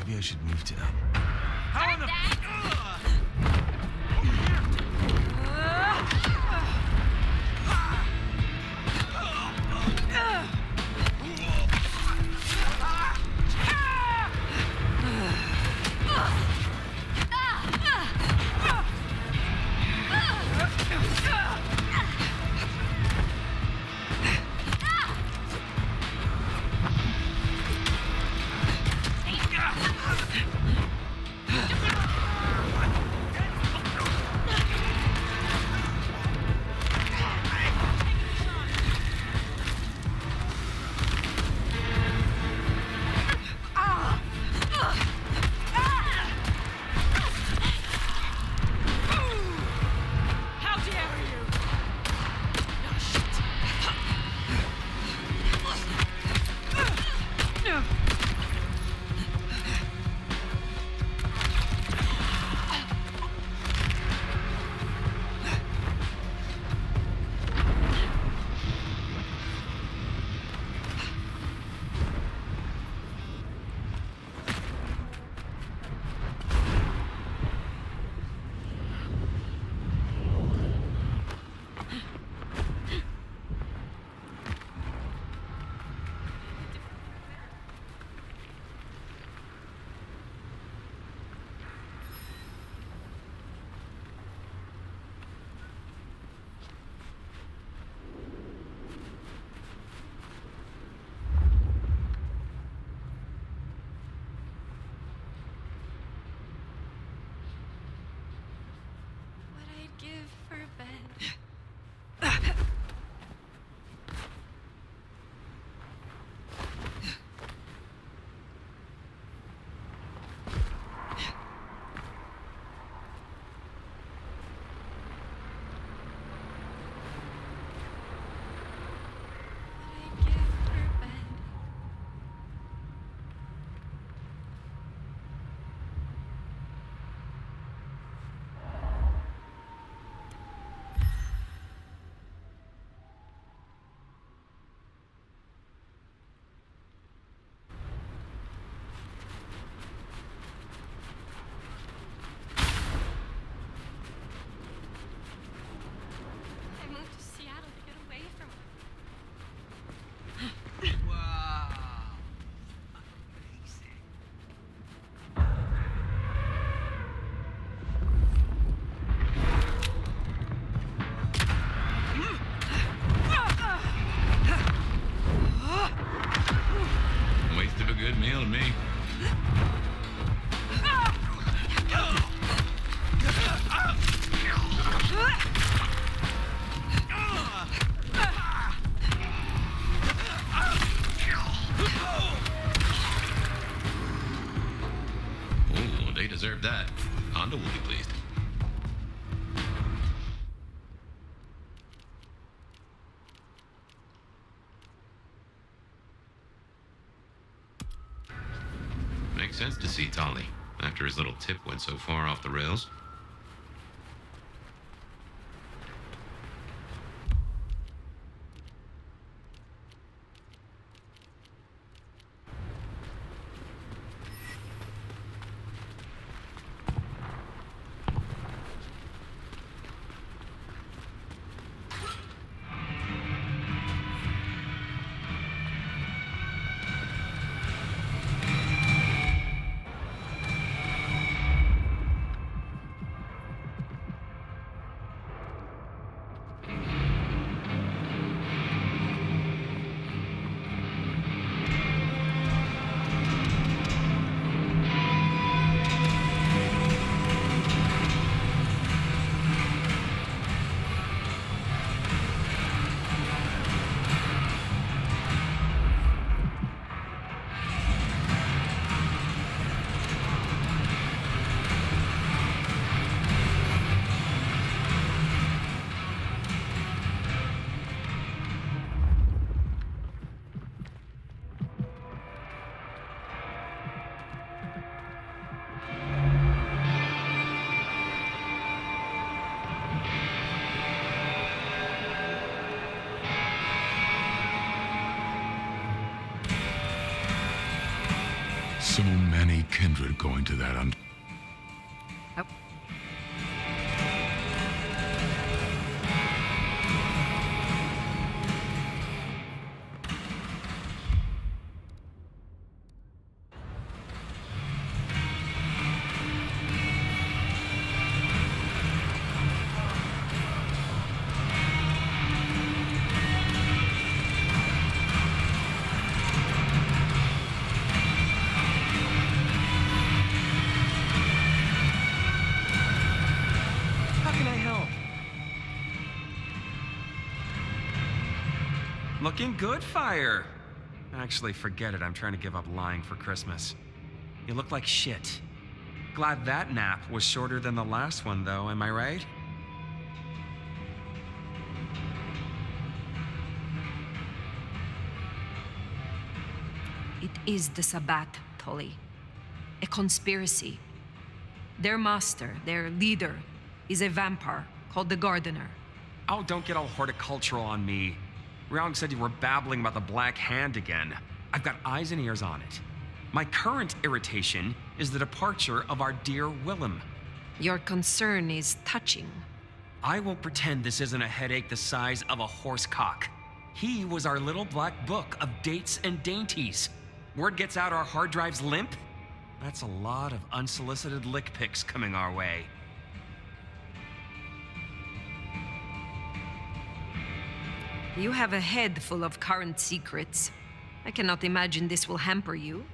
[SPEAKER 14] Maybe I should move to them.
[SPEAKER 10] How in the... How dare you!
[SPEAKER 15] What I'd give for bed. What I'd give for bed. I moved to Seattle to get away from her.
[SPEAKER 4] Wow. Amazing.
[SPEAKER 1] Waste of a good meal to me. Oh, they deserve that. Honda will be pleased. Makes sense to see Tolly after his little tip went so far off the rails.
[SPEAKER 5] So many kindred going to that
[SPEAKER 2] Oh.
[SPEAKER 16] How can I help? Looking good, Fire. Actually, forget it. I'm trying to give up lying for Christmas. You look like shit. Glad that nap was shorter than the last one, though, am I right?
[SPEAKER 2] It is the Sabbat, Tully. A conspiracy. Their master, their leader, is a vampire called the Gardener.
[SPEAKER 16] Oh, don't get all horticultural on me. Ryong said you were babbling about the Black Hand again. I've got eyes and ears on it. My current irritation is the departure of our dear Willem.
[SPEAKER 2] Your concern is touching.
[SPEAKER 16] I won't pretend this isn't a headache the size of a horse cock. He was our little black book of dates and dainties. Word gets out our hard drives limp? That's a lot of unsolicited lick pics coming our way.
[SPEAKER 2] You have a head full of current secrets. I cannot imagine this will hamper you.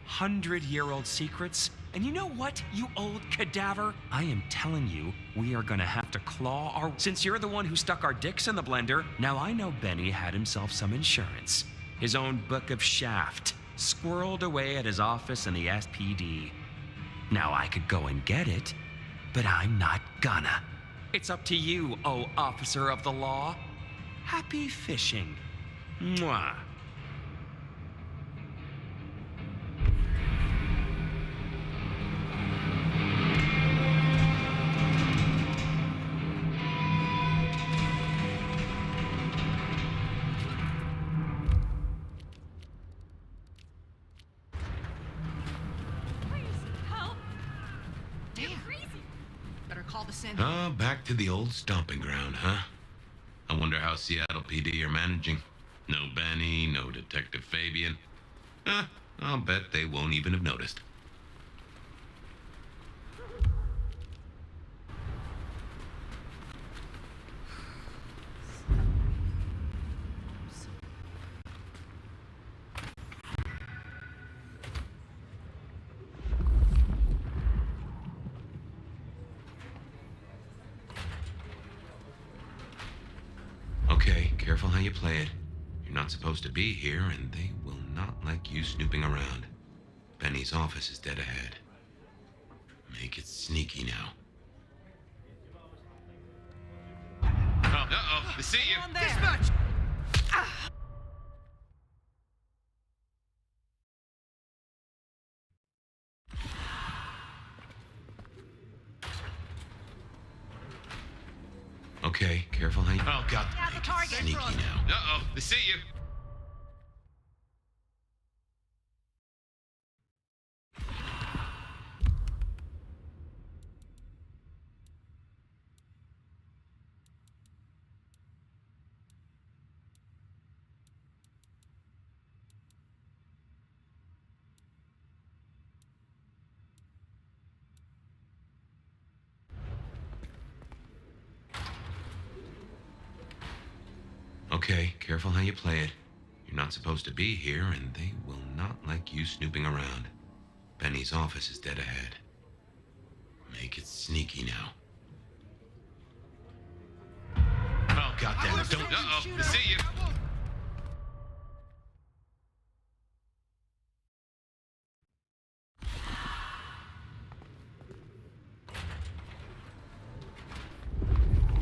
[SPEAKER 16] 100-year-old secrets? And you know what, you old cadaver? I am telling you, we are gonna have to claw our... Since you're the one who stuck our dicks in the blender, now I know Benny had himself some insurance. His own book of Shaft, squirreled away at his office in the SPD. Now I could go and get it, but I'm not gonna. It's up to you, oh officer of the law. Happy fishing. Mwah.
[SPEAKER 1] Back to the old stomping ground, huh? I wonder how Seattle PD are managing. No Benny, no Detective Fabian. I'll bet they won't even have noticed. Okay, careful how you play it. You're not supposed to be here, and they will not like you snooping around. Benny's office is dead ahead. Make it sneaky now. Uh-oh, they see you!
[SPEAKER 4] Dispatch!
[SPEAKER 1] Okay, careful how you... Oh, God.
[SPEAKER 10] Yeah, the
[SPEAKER 1] Make it
[SPEAKER 10] target.
[SPEAKER 1] sneaky now. Uh-oh, they see you! Okay, careful how you play it. You're not supposed to be here, and they will not like you snooping around. Benny's office is dead ahead. Make it sneaky now. Oh, goddammit, don't... Uh-oh, they see you!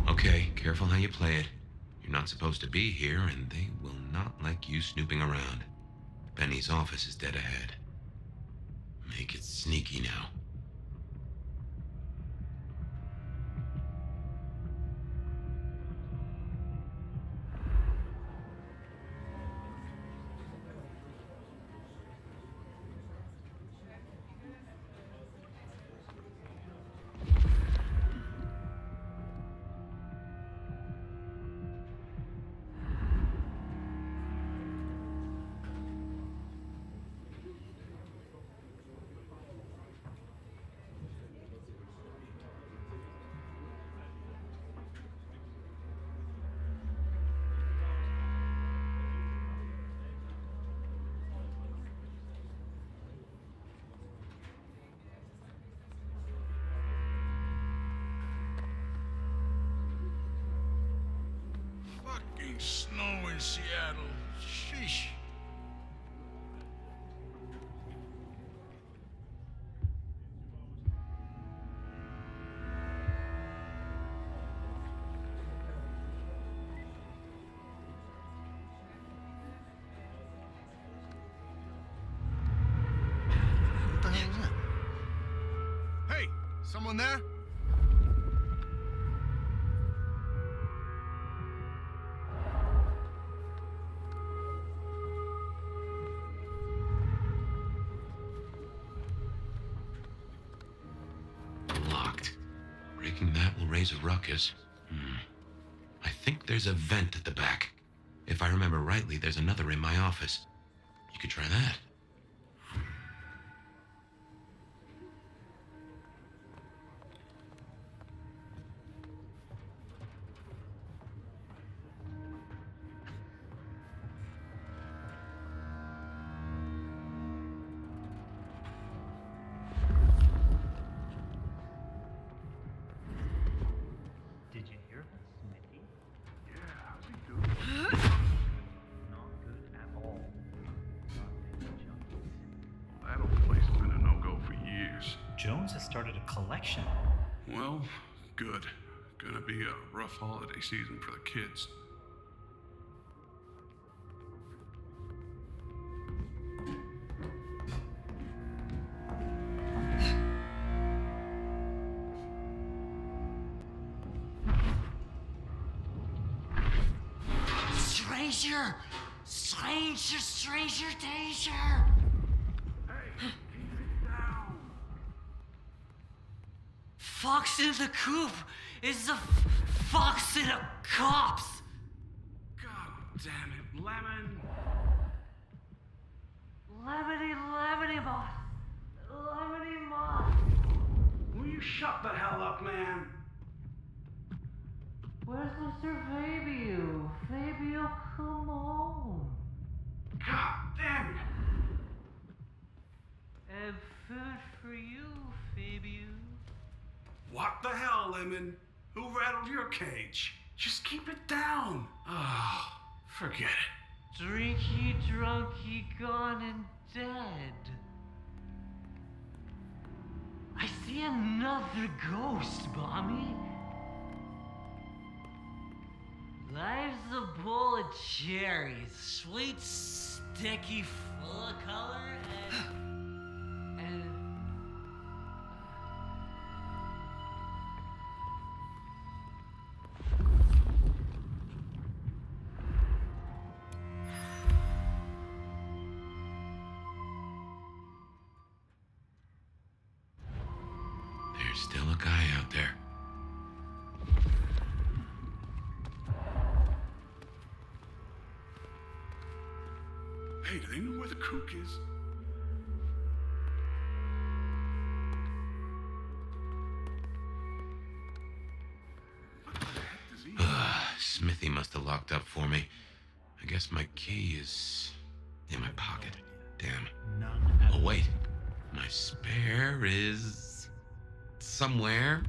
[SPEAKER 1] Okay, careful how you play it. You're not supposed to be here, and they will not like you snooping around. Benny's office is dead ahead. Make it sneaky now.
[SPEAKER 11] fucking snow in Seattle. Sheesh.
[SPEAKER 9] What the hell is that?
[SPEAKER 17] Hey, someone there?
[SPEAKER 1] Locked. Breaking that will raise a ruckus. I think there's a vent at the back. If I remember rightly, there's another in my office. You could try that.
[SPEAKER 18] Did you hear Smitty?
[SPEAKER 11] Yeah, how's he doing?
[SPEAKER 18] Not good at all.
[SPEAKER 11] That old place has been a no-go for years.
[SPEAKER 18] Jones has started a collection.
[SPEAKER 11] Well, good. Gonna be a rough holiday season for the kids.
[SPEAKER 12] Stranger! Stranger, stranger danger! Fox in the coop is the fox in a cops!
[SPEAKER 11] God damn it, Lemon!
[SPEAKER 12] Lemony boss! Lemony boss!
[SPEAKER 11] Will you shut the hell up, man?
[SPEAKER 12] Where's Mr. Fabio? Fabio, come on!
[SPEAKER 11] God damn it!
[SPEAKER 12] And food for you, Fabio.
[SPEAKER 11] What the hell, Lemon? Who rattled your cage? Just keep it down. Oh, forget it.
[SPEAKER 12] Drinky, drunky, gone and dead. I see another ghost, Bommy. Life's a bowl of cherries, sweet, sticky, full of color, and
[SPEAKER 1] There's still a guy out there.
[SPEAKER 11] Hey, do they know where the kook is?
[SPEAKER 1] Smithy must have locked up for me. I guess my key is in my pocket. Damn. Oh, wait. My spare is somewhere.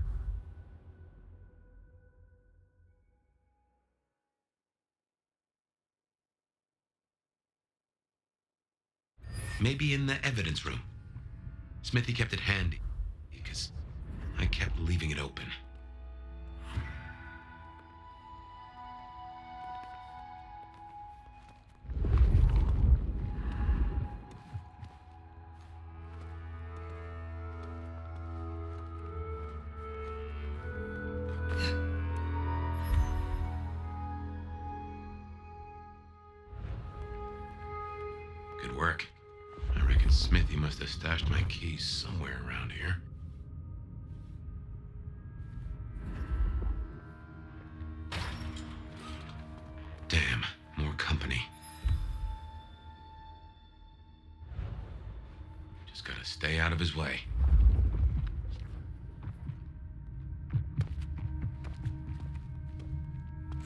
[SPEAKER 1] Maybe in the evidence room. Smithy kept it handy because I kept leaving it open. Good work. I reckon Smithy must have stashed my keys somewhere around here. Damn, more company. Just gotta stay out of his way.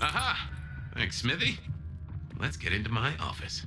[SPEAKER 1] Aha! Thanks, Smithy. Let's get into my office.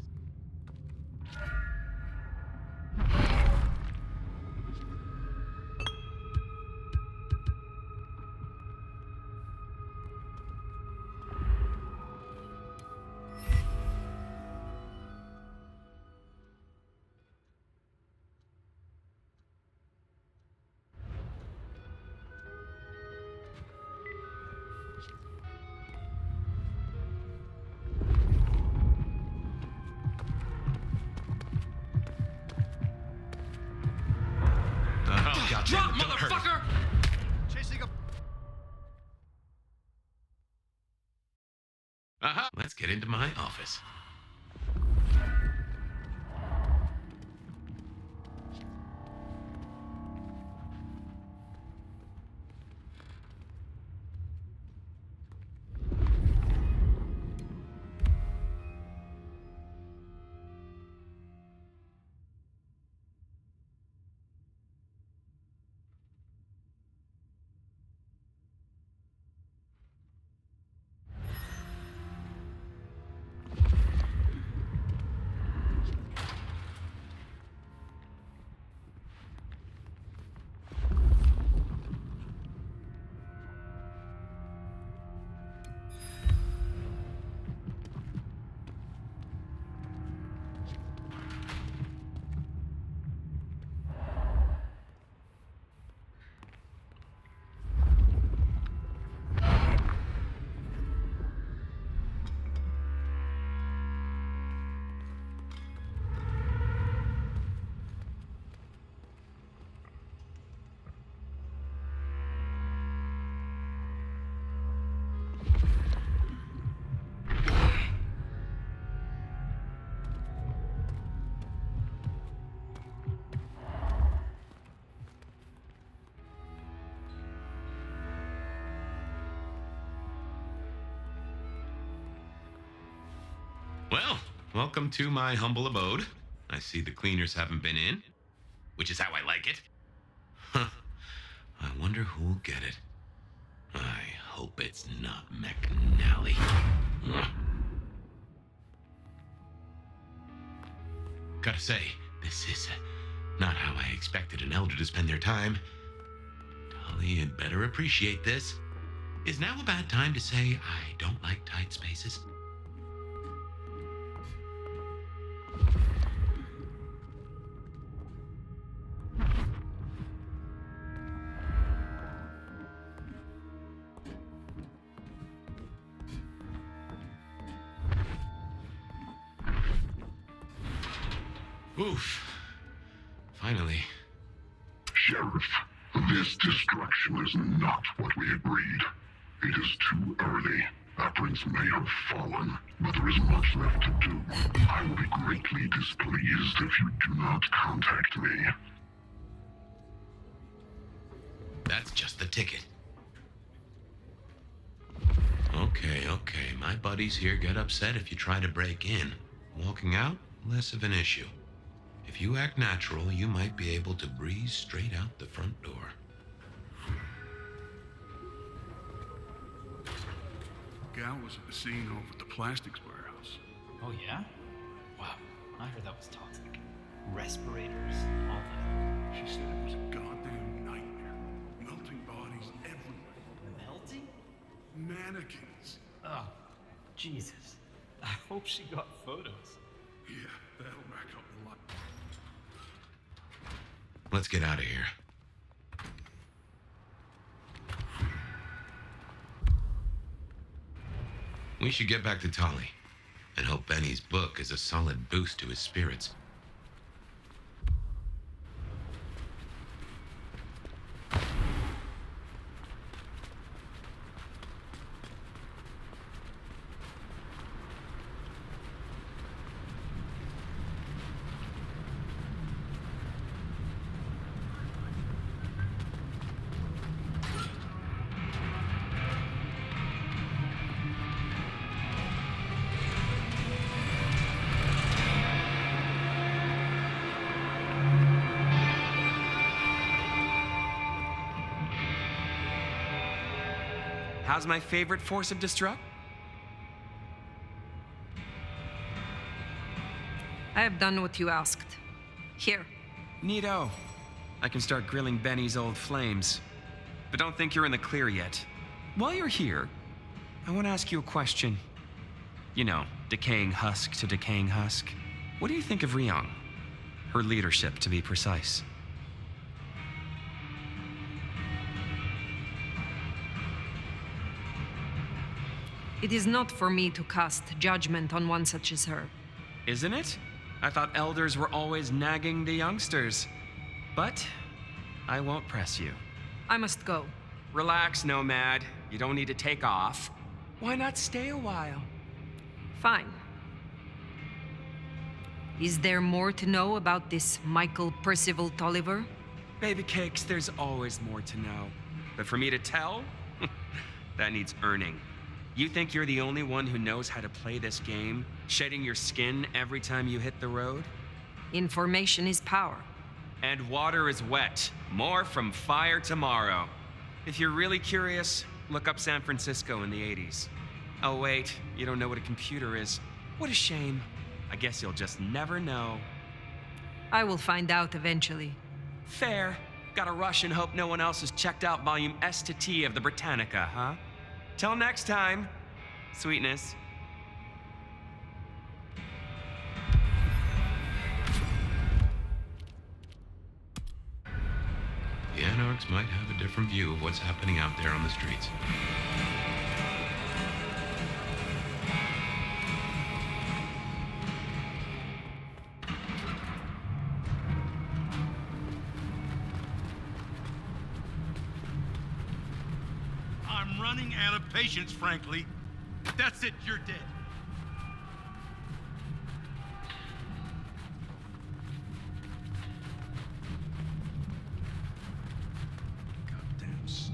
[SPEAKER 1] Aha! Let's get into my office. Well, welcome to my humble abode. I see the cleaners haven't been in, which is how I like it. Huh. I wonder who'll get it. I hope it's not McNally. Gotta say, this is not how I expected an elder to spend their time. Dolly had better appreciate this. Is now a bad time to say I don't like tight spaces? Oof. Finally.
[SPEAKER 17] Sheriff, this destruction is not what we agreed. It is too early. Our prince may have fallen, but there is much left to do. I will be greatly displeased if you do not contact me.
[SPEAKER 1] That's just the ticket. Okay. My buddies here get upset if you try to break in. Walking out, less of an issue. If you act natural, you might be able to breeze straight out the front door.
[SPEAKER 11] Gal was at the scene over at the plastics warehouse.
[SPEAKER 18] Oh, yeah? Wow, I heard that was toxic. Respirators, all that.
[SPEAKER 11] She said it was a goddamn nightmare. Melting bodies everywhere.
[SPEAKER 18] Melting?
[SPEAKER 11] Mannequins.
[SPEAKER 18] Oh, Jesus. I hope she got photos.
[SPEAKER 11] Yeah, that'll back up a lot.
[SPEAKER 1] Let's get out of here. We should get back to Tolly and hope Benny's book is a solid boost to his spirits.
[SPEAKER 16] How's my favorite force of destruct?
[SPEAKER 2] I have done what you asked. Here.
[SPEAKER 16] Neato. I can start grilling Benny's old flames. But don't think you're in the clear yet. While you're here, I want to ask you a question. You know, decaying husk to decaying husk. What do you think of Ryong? Her leadership, to be precise.
[SPEAKER 2] It is not for me to cast judgment on one such as her.
[SPEAKER 16] Isn't it? I thought elders were always nagging the youngsters. But I won't press you.
[SPEAKER 2] I must go.
[SPEAKER 16] Relax, Nomad. You don't need to take off. Why not stay a while?
[SPEAKER 2] Fine. Is there more to know about this Michael Percival Tolliver?
[SPEAKER 16] Baby cakes, there's always more to know. But for me to tell, that needs earning. You think you're the only one who knows how to play this game, shedding your skin every time you hit the road?
[SPEAKER 2] Information is power.
[SPEAKER 16] And water is wet. More from fire tomorrow. If you're really curious, look up San Francisco in the 80s. Oh wait, you don't know what a computer is. What a shame. I guess you'll just never know.
[SPEAKER 2] I will find out eventually.
[SPEAKER 16] Fair. Gotta rush and hope no one else has checked out volume S to T of the Britannica, huh? Till next time, sweetness.
[SPEAKER 1] The Anarchs might have a different view of what's happening out there on the streets.
[SPEAKER 19] I'm running out of patience, frankly. That's it, you're dead. Goddamn snow.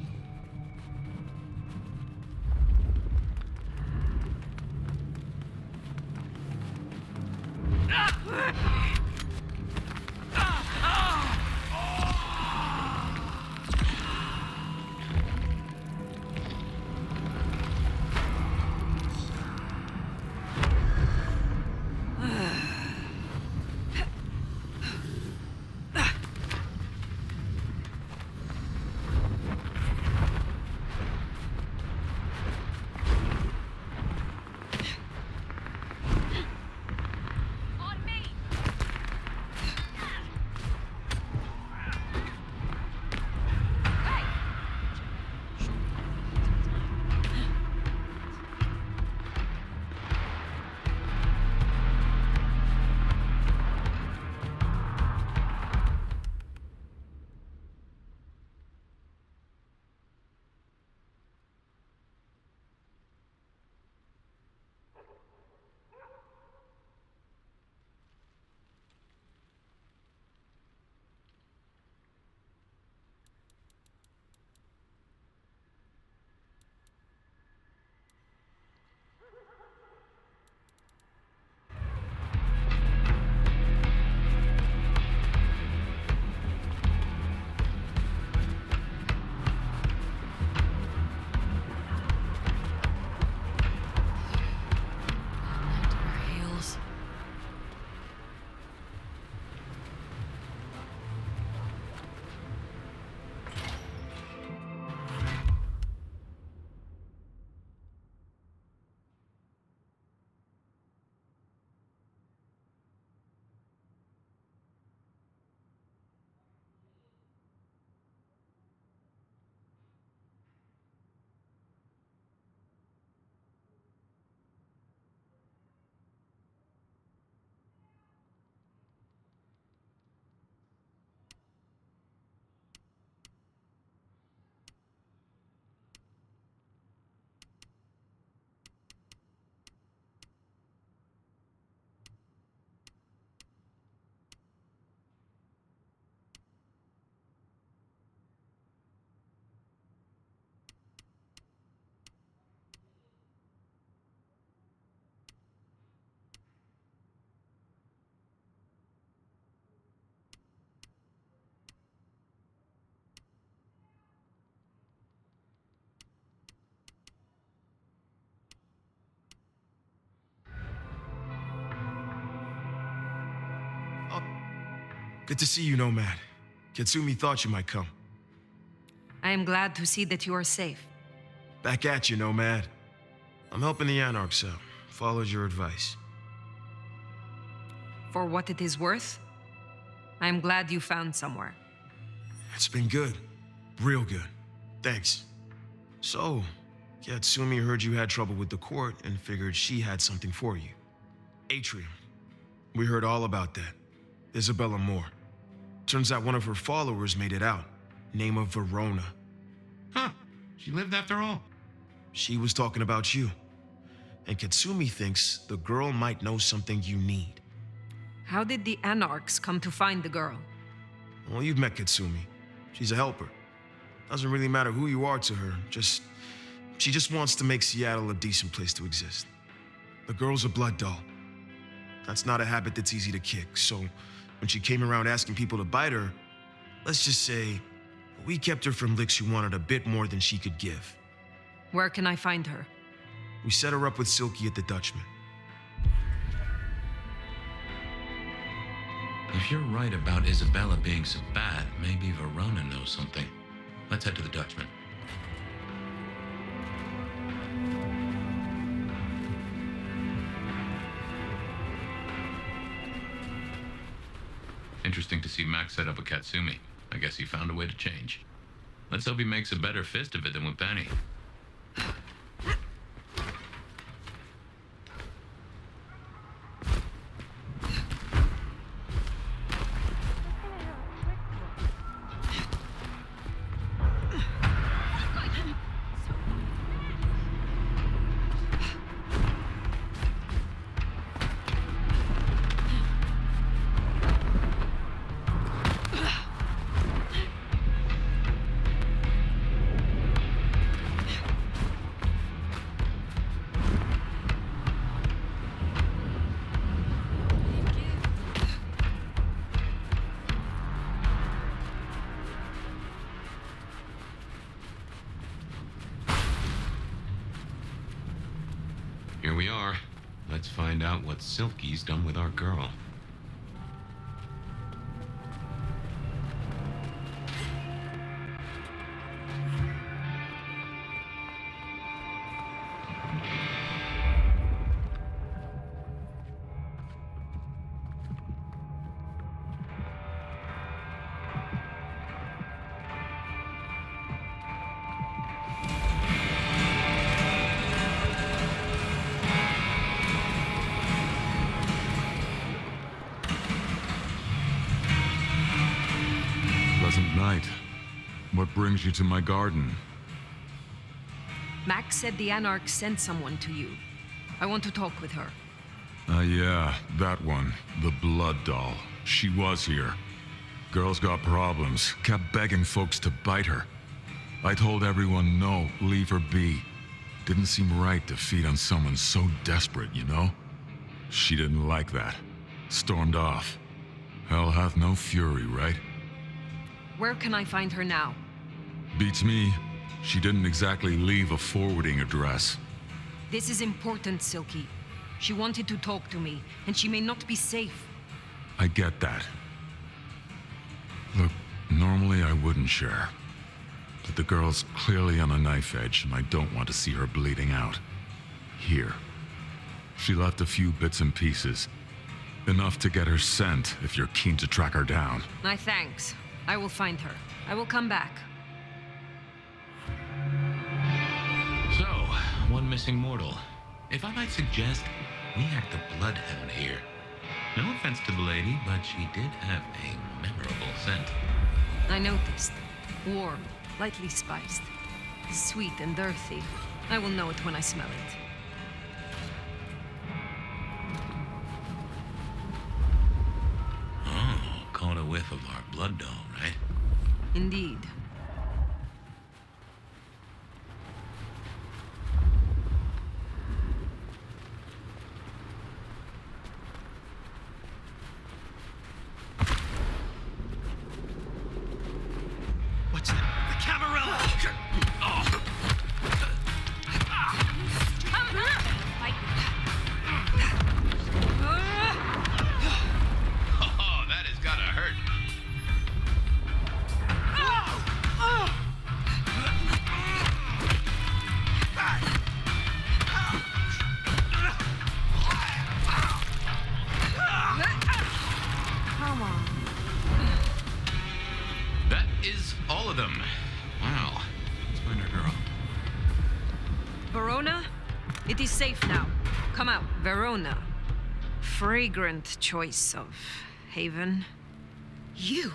[SPEAKER 14] Good to see you, Nomad. Katsumi thought you might come.
[SPEAKER 2] I am glad to see that you are safe.
[SPEAKER 14] Back at you, Nomad. I'm helping the Anarchs out. Followed your advice.
[SPEAKER 2] For what it is worth, I am glad you found somewhere.
[SPEAKER 14] It's been good. Real good. Thanks. So, Katsumi heard you had trouble with the court and figured she had something for you. Atrium. We heard all about that. Isabella Moore. Turns out one of her followers made it out. Name of Verona.
[SPEAKER 1] Huh. She lived after all.
[SPEAKER 14] She was talking about you. and Katsumi thinks the girl might know something you need.
[SPEAKER 2] How did the Anarchs come to find the girl?
[SPEAKER 14] Well, you've met Katsumi. She's a helper. Doesn't really matter who you are to her, she just wants to make Seattle a decent place to exist. The girl's a blood doll. That's not a habit that's easy to kick, so when she came around asking people to bite her, let's just say, we kept her from licks who wanted a bit more than she could give.
[SPEAKER 2] Where can I find her?
[SPEAKER 14] We set her up with Silky at the Dutchman.
[SPEAKER 1] If you're right about Isabella being so bad, maybe Verona knows something. Let's head to the Dutchman. Interesting to see Max set up a Katsumi. I guess he found a way to change. Let's hope he makes a better fist of it than with Benny. Here we are. Let's find out what Silky's done with our girl.
[SPEAKER 5] Pleasant night. What brings you to my garden?
[SPEAKER 2] Max said the Anarchs sent someone to you. I want to talk with her.
[SPEAKER 5] Yeah, that one. The blood doll. She was here. Girl's got problems. Kept begging folks to bite her. I told everyone no, leave her be. Didn't seem right to feed on someone so desperate, you know? She didn't like that. Stormed off. Hell hath no fury, right?
[SPEAKER 2] Where can I find her now?
[SPEAKER 5] Beats me. She didn't exactly leave a forwarding address.
[SPEAKER 2] This is important, Silky. She wanted to talk to me, and she may not be safe.
[SPEAKER 5] I get that. Look, normally I wouldn't share. But the girl's clearly on a knife edge, and I don't want to see her bleeding out. Here. She left a few bits and pieces. Enough to get her sent, if you're keen to track her down.
[SPEAKER 2] My thanks. I will find her. I will come back.
[SPEAKER 1] So, one missing mortal. If I might suggest, we act the bloodhound here. No offense to the lady, but she did have a memorable scent.
[SPEAKER 2] I noticed. Warm, lightly spiced. Sweet and earthy. I will know it when I smell it.
[SPEAKER 1] Oh, caught a whiff of our blood doll, right?
[SPEAKER 2] Indeed.
[SPEAKER 18] What's that? The Camarilla!
[SPEAKER 1] Oh, that has gotta hurt.
[SPEAKER 2] Come on.
[SPEAKER 1] That is all of them. Wow. Let's find our girl.
[SPEAKER 2] Verona? It is safe now. Come out, Verona. Fragrant choice of haven.
[SPEAKER 3] You?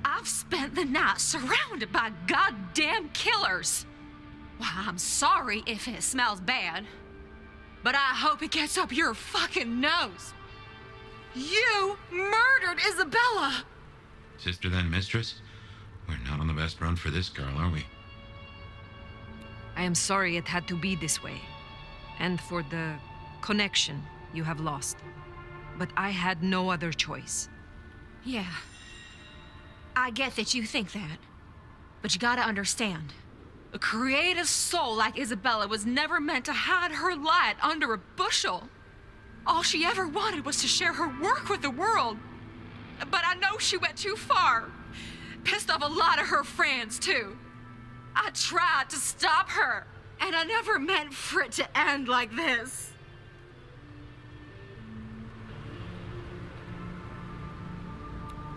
[SPEAKER 3] I've spent the night surrounded by goddamn killers.
[SPEAKER 20] Well, I'm sorry if it smells bad, but I hope it gets up your fucking nose. You murdered Isabella!
[SPEAKER 1] Sister then mistress? We're not on the best run for this girl, are we?
[SPEAKER 2] I am sorry it had to be this way, and for the connection you have lost. But I had no other choice.
[SPEAKER 20] Yeah. I get that you think that. But you gotta understand, a creative soul like Isabella was never meant to hide her light under a bushel. All she ever wanted was to share her work with the world. But I know she went too far. Pissed off a lot of her friends, too. I tried to stop her, and I never meant for it to end like this.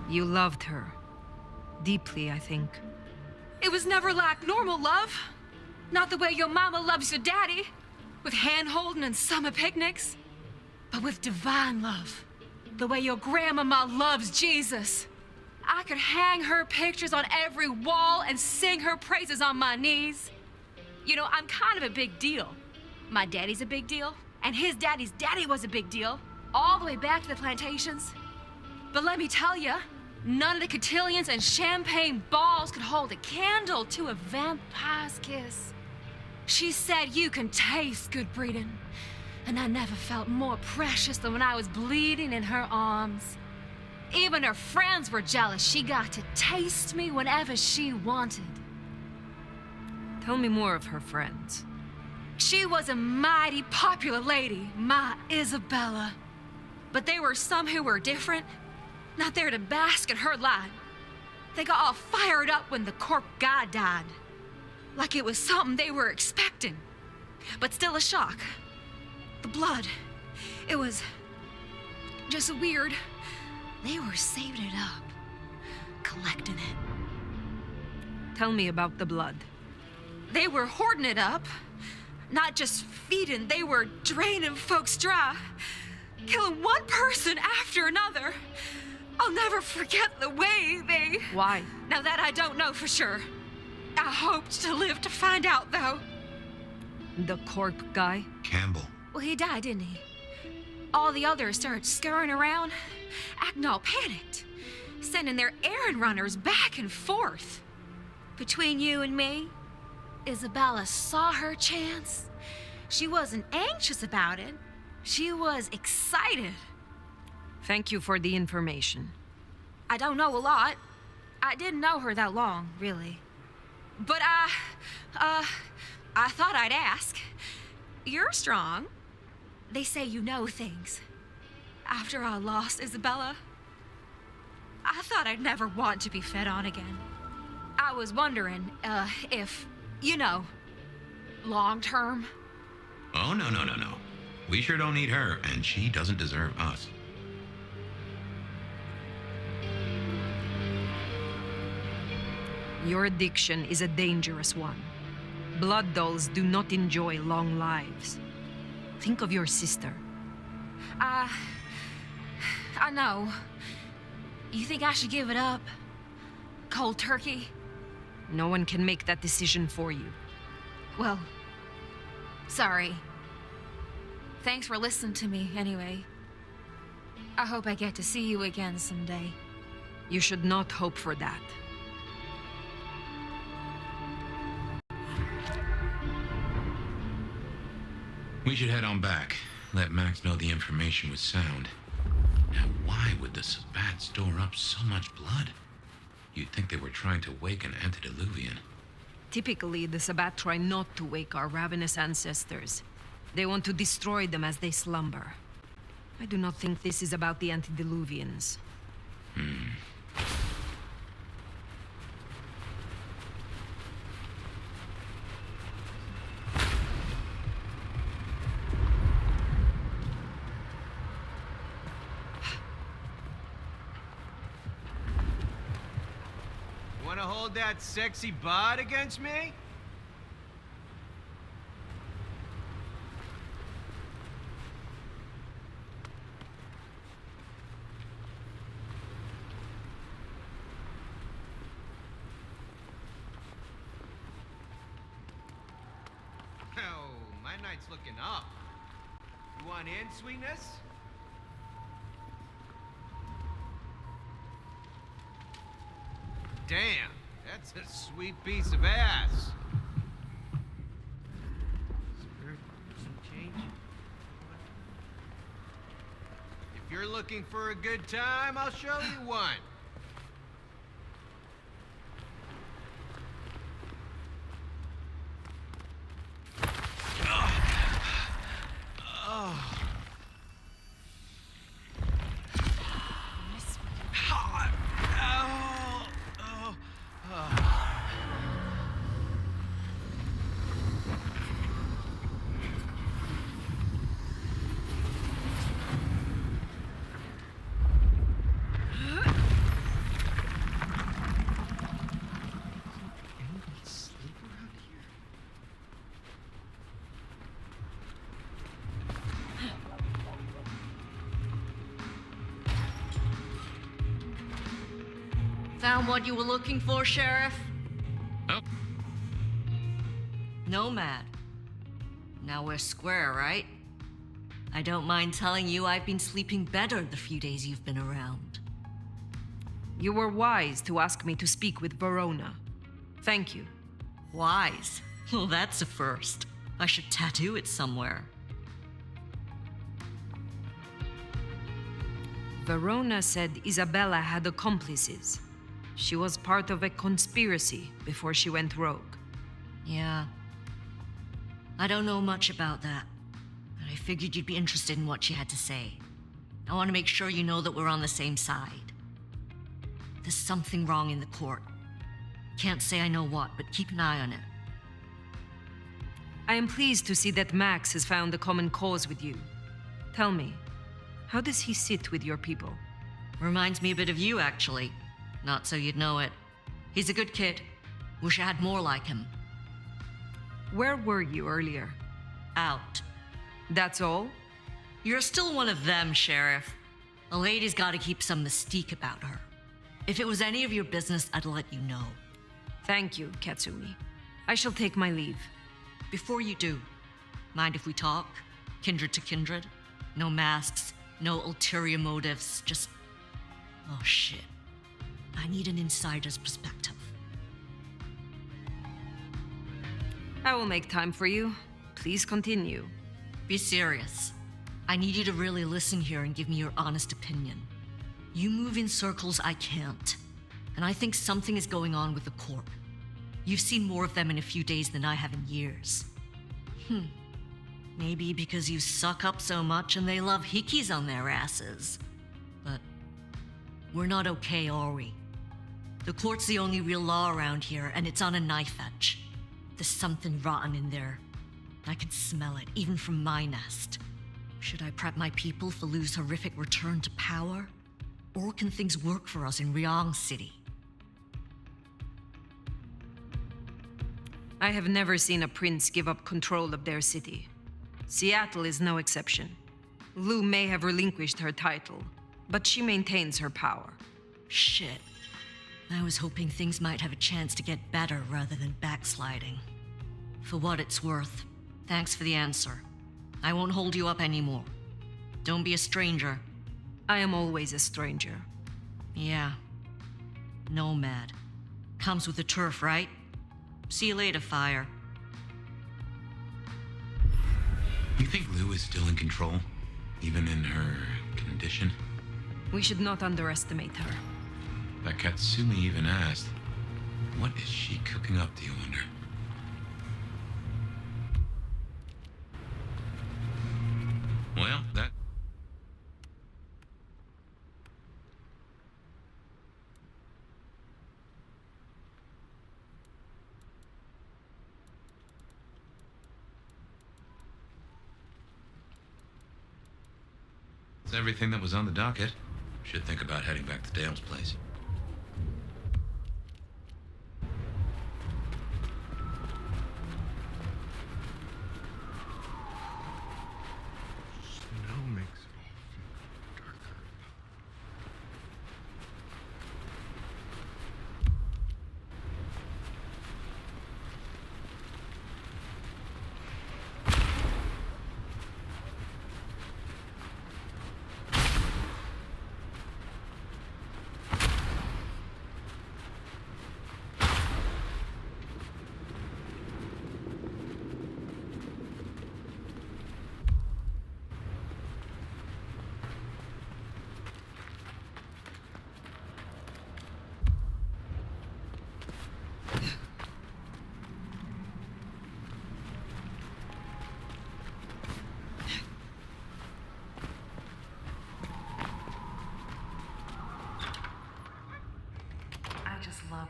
[SPEAKER 2] You loved her. Deeply, I think.
[SPEAKER 20] It was never like normal love. Not the way your mama loves your daddy, with hand-holding and summer picnics. But with divine love. The way your grandmama loves Jesus. I could hang her pictures on every wall and sing her praises on my knees. You know, I'm kind of a big deal. My daddy's a big deal, and his daddy's daddy was a big deal, all the way back to the plantations. But let me tell you, none of the cotillions and champagne balls could hold a candle to a vampire's kiss. She said you can taste good breeding, and I never felt more precious than when I was bleeding in her arms. Even her friends were jealous she got to taste me whenever she wanted.
[SPEAKER 2] Tell me more of her friends.
[SPEAKER 20] She was a mighty popular lady, my Isabella. But there were some who were different, not there to bask in her light. They got all fired up when the corp guy died. Like it was something they were expecting, but still a shock. The blood, it was just weird. They were saving it up, collecting it.
[SPEAKER 2] Tell me about the blood.
[SPEAKER 20] They were hoarding it up, not just feeding, they were draining folks dry, killing one person after another. I'll never forget the way they...
[SPEAKER 2] Why?
[SPEAKER 20] Now that I don't know for sure. I hoped to live to find out, though.
[SPEAKER 2] The corp guy?
[SPEAKER 1] Campbell.
[SPEAKER 20] Well, he died, didn't he? All the others started scurrying around, acting all panicked, sending their errand runners back and forth. Between you and me, Isabella saw her chance. She wasn't anxious about it. She was excited.
[SPEAKER 2] Thank you for the information.
[SPEAKER 20] I don't know a lot. I didn't know her that long, really. But I thought I'd ask. You're strong. They say you know things. After I lost Isabella, I thought I'd never want to be fed on again. I was wondering, if, you know, long term.
[SPEAKER 1] Oh, no. We sure don't need her, and she doesn't deserve us.
[SPEAKER 2] Your addiction is a dangerous one. Blood dolls do not enjoy long lives. Think of your sister.
[SPEAKER 20] I know. You think I should give it up? Cold turkey?
[SPEAKER 2] No one can make that decision for you.
[SPEAKER 20] Well, sorry. Thanks for listening to me, anyway. I hope I get to see you again someday.
[SPEAKER 2] You should not hope for that.
[SPEAKER 1] We should head on back. Let Max know the information was sound. Now, why would the Sabbat store up so much blood? You'd think they were trying to wake an antediluvian.
[SPEAKER 2] Typically, the Sabbat try not to wake our ravenous ancestors. They want to destroy them as they slumber. I do not think this is about the antediluvians.
[SPEAKER 4] Wanna hold that sexy bod against me? my night's looking up. You want in, sweetness? Damn, that's a sweet piece of ass. Spirit, some change? If you're looking for a good time, I'll show you one.
[SPEAKER 12] Found what you were looking for, Sheriff?
[SPEAKER 1] Oh.
[SPEAKER 12] Nomad. Now we're square, right? I don't mind telling you I've been sleeping better the few days you've been around.
[SPEAKER 2] You were wise to ask me to speak with Verona. Thank you.
[SPEAKER 12] Wise? Well, that's a first. I should tattoo it somewhere.
[SPEAKER 2] Verona said Isabella had accomplices. She was part of a conspiracy before she went rogue.
[SPEAKER 12] Yeah. I don't know much about that, but I figured you'd be interested in what she had to say. I want to make sure you know that we're on the same side. There's something wrong in the court. Can't say I know what, but keep an eye on it.
[SPEAKER 2] I am pleased to see that Max has found a common cause with you. Tell me, how does he sit with your people?
[SPEAKER 12] Reminds me a bit of you, actually. Not so you'd know it. He's a good kid. Wish I had more like him.
[SPEAKER 2] Where were you earlier?
[SPEAKER 12] Out.
[SPEAKER 2] That's all?
[SPEAKER 12] You're still one of them, Sheriff. A lady's gotta keep some mystique about her. If it was any of your business, I'd let you know.
[SPEAKER 2] Thank you, Katsumi. I shall take my leave.
[SPEAKER 12] Before you do, mind if we talk? Kindred to kindred? No masks, no ulterior motives, just... Oh shit. I need an insider's perspective.
[SPEAKER 2] I will make time for you. Please continue.
[SPEAKER 12] Be serious. I need you to really listen here and give me your honest opinion. You move in circles I can't, and I think something is going on with the Corp. You've seen more of them in a few days than I have in years. Maybe because you suck up so much and they love hikis on their asses. But we're not okay, are we? The court's the only real law around here, and it's on a knife edge. There's something rotten in there. I can smell it, even from my nest. Should I prep my people for Lu's horrific return to power? Or can things work for us in Ryong City?
[SPEAKER 2] I have never seen a prince give up control of their city. Seattle is no exception. Lu may have relinquished her title, but she maintains her power.
[SPEAKER 12] Shit. I was hoping things might have a chance to get better rather than backsliding. For what it's worth, thanks for the answer. I won't hold you up anymore. Don't be a stranger.
[SPEAKER 2] I am always a stranger.
[SPEAKER 12] Yeah. Nomad. Comes with the turf, right? See you later, Fire.
[SPEAKER 1] You think Lu is still in control? Even in her condition?
[SPEAKER 2] We should not underestimate her.
[SPEAKER 1] That Katsumi even asked, what is she cooking up, do you wonder? Well, that... It's everything that was on the docket. Should think about heading back to Dale's place.
[SPEAKER 14] Snow makes it all feel darker.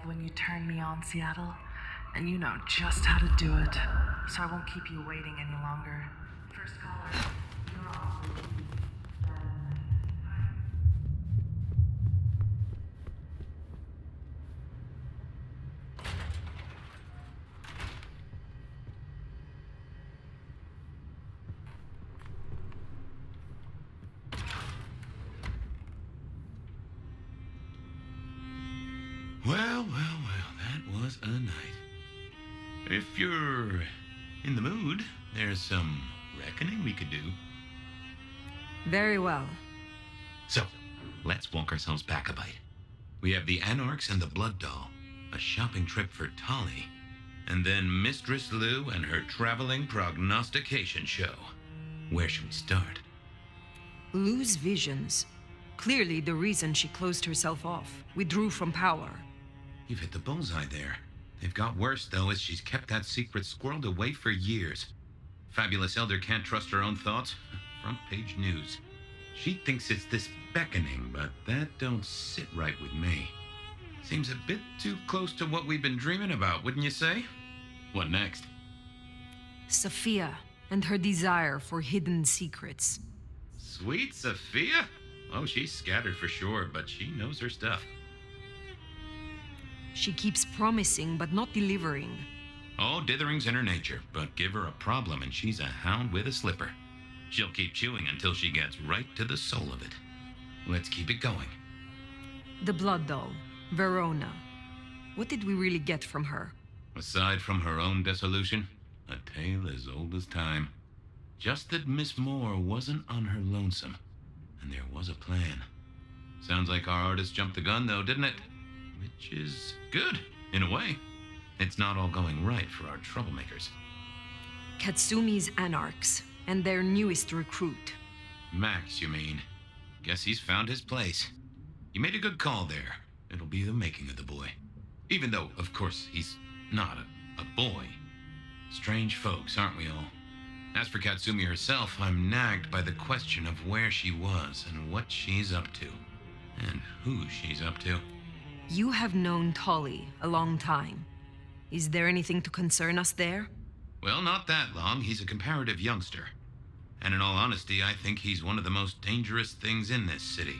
[SPEAKER 21] when you turn me on, Seattle, and you know just how to do it. So I won't keep you waiting any longer. First caller, you're on.
[SPEAKER 1] Well, that was a night. If you're in the mood, there's some reckoning we could do.
[SPEAKER 2] Very well.
[SPEAKER 1] So, let's walk ourselves back a bite. We have the Anarchs and the Blood Doll, a shopping trip for Tolly, and then Mistress Lou and her traveling prognostication show. Where should we start?
[SPEAKER 2] Lou's visions. Clearly the reason she closed herself off, withdrew from power.
[SPEAKER 1] You've hit the bullseye there. They've got worse, though, as she's kept that secret squirreled away for years. Fabulous Elder can't trust her own thoughts. Front page news. She thinks it's this beckoning, but that don't sit right with me. Seems a bit too close to what we've been dreaming about, wouldn't you say? What next?
[SPEAKER 2] Sophia and her desire for hidden secrets.
[SPEAKER 1] Sweet Sophia? Oh, she's scattered for sure, but she knows her stuff.
[SPEAKER 2] She keeps promising but not delivering.
[SPEAKER 1] Oh, dithering's in her nature, but give her a problem and she's a hound with a slipper. She'll keep chewing until she gets right to the soul of it. Let's keep it going.
[SPEAKER 2] The Blood Doll, Verona. What did we really get from her?
[SPEAKER 1] Aside from her own dissolution, a tale as old as time. Just that Miss Moore wasn't on her lonesome, and there was a plan. Sounds like our artist jumped the gun, though, didn't it? Which is good, in a way. It's not all going right for our troublemakers.
[SPEAKER 2] Katsumi's Anarchs, and their newest recruit.
[SPEAKER 1] Max, you mean? Guess he's found his place. You made a good call there. It'll be the making of the boy. Even though, of course, he's not a boy. Strange folks, aren't we all? As for Katsumi herself, I'm nagged by the question of where she was and what she's up to. And who she's up to.
[SPEAKER 2] You have known Tolly a long time. Is there anything to concern us there?
[SPEAKER 1] Well, not that long. He's a comparative youngster. And in all honesty, I think he's one of the most dangerous things in this city.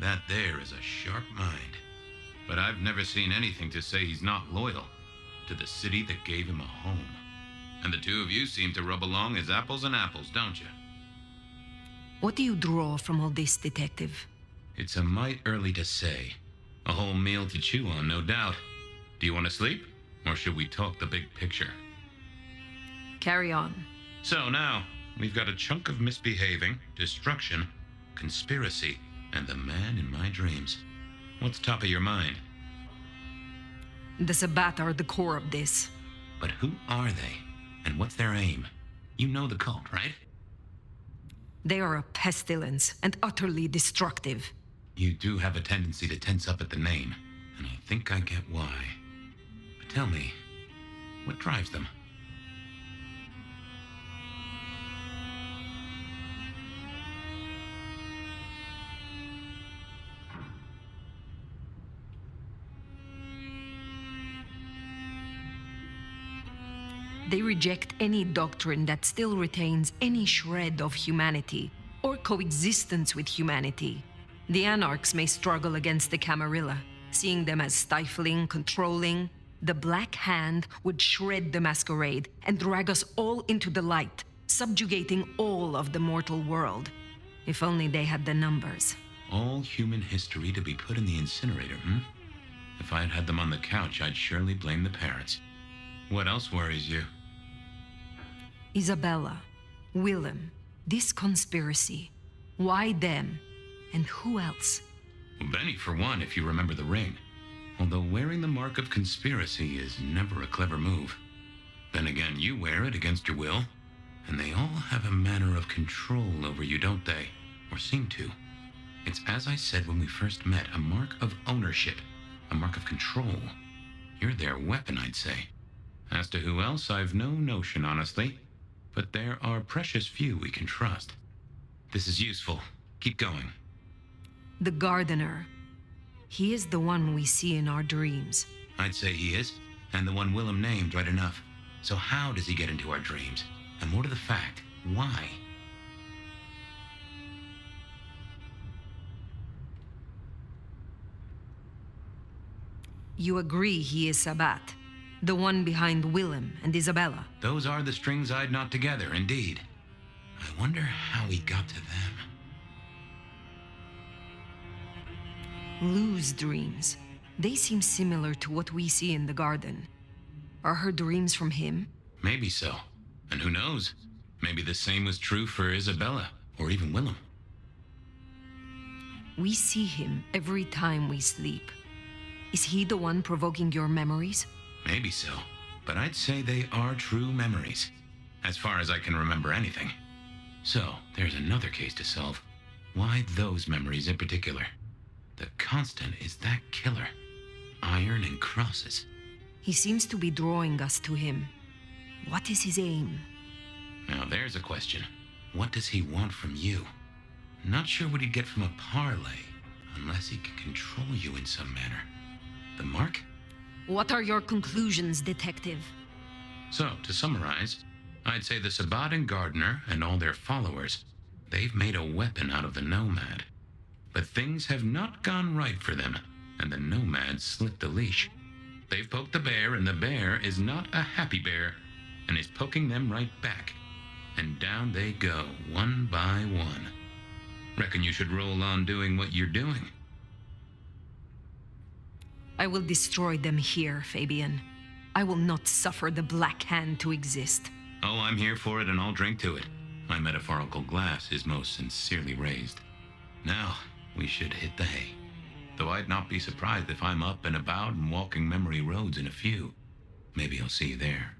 [SPEAKER 1] That there is a sharp mind. But I've never seen anything to say he's not loyal to the city that gave him a home. And the two of you seem to rub along as apples and apples, don't you?
[SPEAKER 2] What do you draw from all this, Detective?
[SPEAKER 1] It's a mite early to say. A whole meal to chew on, no doubt. Do you want to sleep? Or should we talk the big picture?
[SPEAKER 2] Carry on.
[SPEAKER 1] So now, we've got a chunk of misbehaving, destruction, conspiracy, and the man in my dreams. What's top of your mind?
[SPEAKER 2] The Sabbat are the core of this.
[SPEAKER 1] But who are they? And what's their aim? You know the cult, right?
[SPEAKER 2] They are a pestilence and utterly destructive.
[SPEAKER 1] You do have a tendency to tense up at the name, and I think I get why. But tell me, what drives them?
[SPEAKER 2] They reject any doctrine that still retains any shred of humanity or coexistence with humanity. The Anarchs may struggle against the Camarilla, seeing them as stifling, controlling. The Black Hand would shred the Masquerade and drag us all into the light, subjugating all of the mortal world. If only they had the numbers.
[SPEAKER 1] All human history to be put in the incinerator, hmm? If I'd had them on the couch, I'd surely blame the parents. What else worries you?
[SPEAKER 2] Isabella, Willem, this conspiracy. Why them? And who else?
[SPEAKER 1] Well, Benny, for one, if you remember the ring. Although wearing the mark of conspiracy is never a clever move. Then again, you wear it against your will. And they all have a manner of control over you, don't they? Or seem to. It's as I said when we first met, a mark of ownership. A mark of control. You're their weapon, I'd say. As to who else, I've no notion, honestly. But there are precious few we can trust. This is useful. Keep going.
[SPEAKER 2] The Gardener. He is the one we see in our dreams.
[SPEAKER 1] I'd say he is, and the one Willem named right enough. So how does he get into our dreams? And more to the fact, why?
[SPEAKER 2] You agree he is Sabat, the one behind Willem and Isabella?
[SPEAKER 1] Those are the strings I'd knot together, indeed. I wonder how he got to them.
[SPEAKER 2] Lou's dreams. They seem similar to what we see in the garden. Are her dreams from him?
[SPEAKER 1] Maybe so. And who knows? Maybe the same was true for Isabella, or even Willem.
[SPEAKER 2] We see him every time we sleep. Is he the one provoking your memories?
[SPEAKER 1] Maybe so, but I'd say they are true memories, as far as I can remember anything. So, there's another case to solve. Why those memories in particular? The constant is that killer. Iron and crosses.
[SPEAKER 2] He seems to be drawing us to him. What is his aim?
[SPEAKER 1] Now there's a question. What does he want from you? Not sure what he'd get from a parlay, unless he could control you in some manner. The mark?
[SPEAKER 2] What are your conclusions, detective?
[SPEAKER 1] So, to summarize, I'd say the Sabat and Gardner and all their followers, they've made a weapon out of the Nomad. But things have not gone right for them, and the Nomad slipped the leash. They've poked the bear, and the bear is not a happy bear, and is poking them right back. And down they go, one by one. Reckon you should roll on doing what you're doing.
[SPEAKER 2] I will destroy them here, Fabian. I will not suffer the Black Hand to exist.
[SPEAKER 1] Oh, I'm here for it, and I'll drink to it. My metaphorical glass is most sincerely raised. Now, we should hit the hay. Though I'd not be surprised if I'm up and about and walking memory roads in a few. Maybe I'll see you there.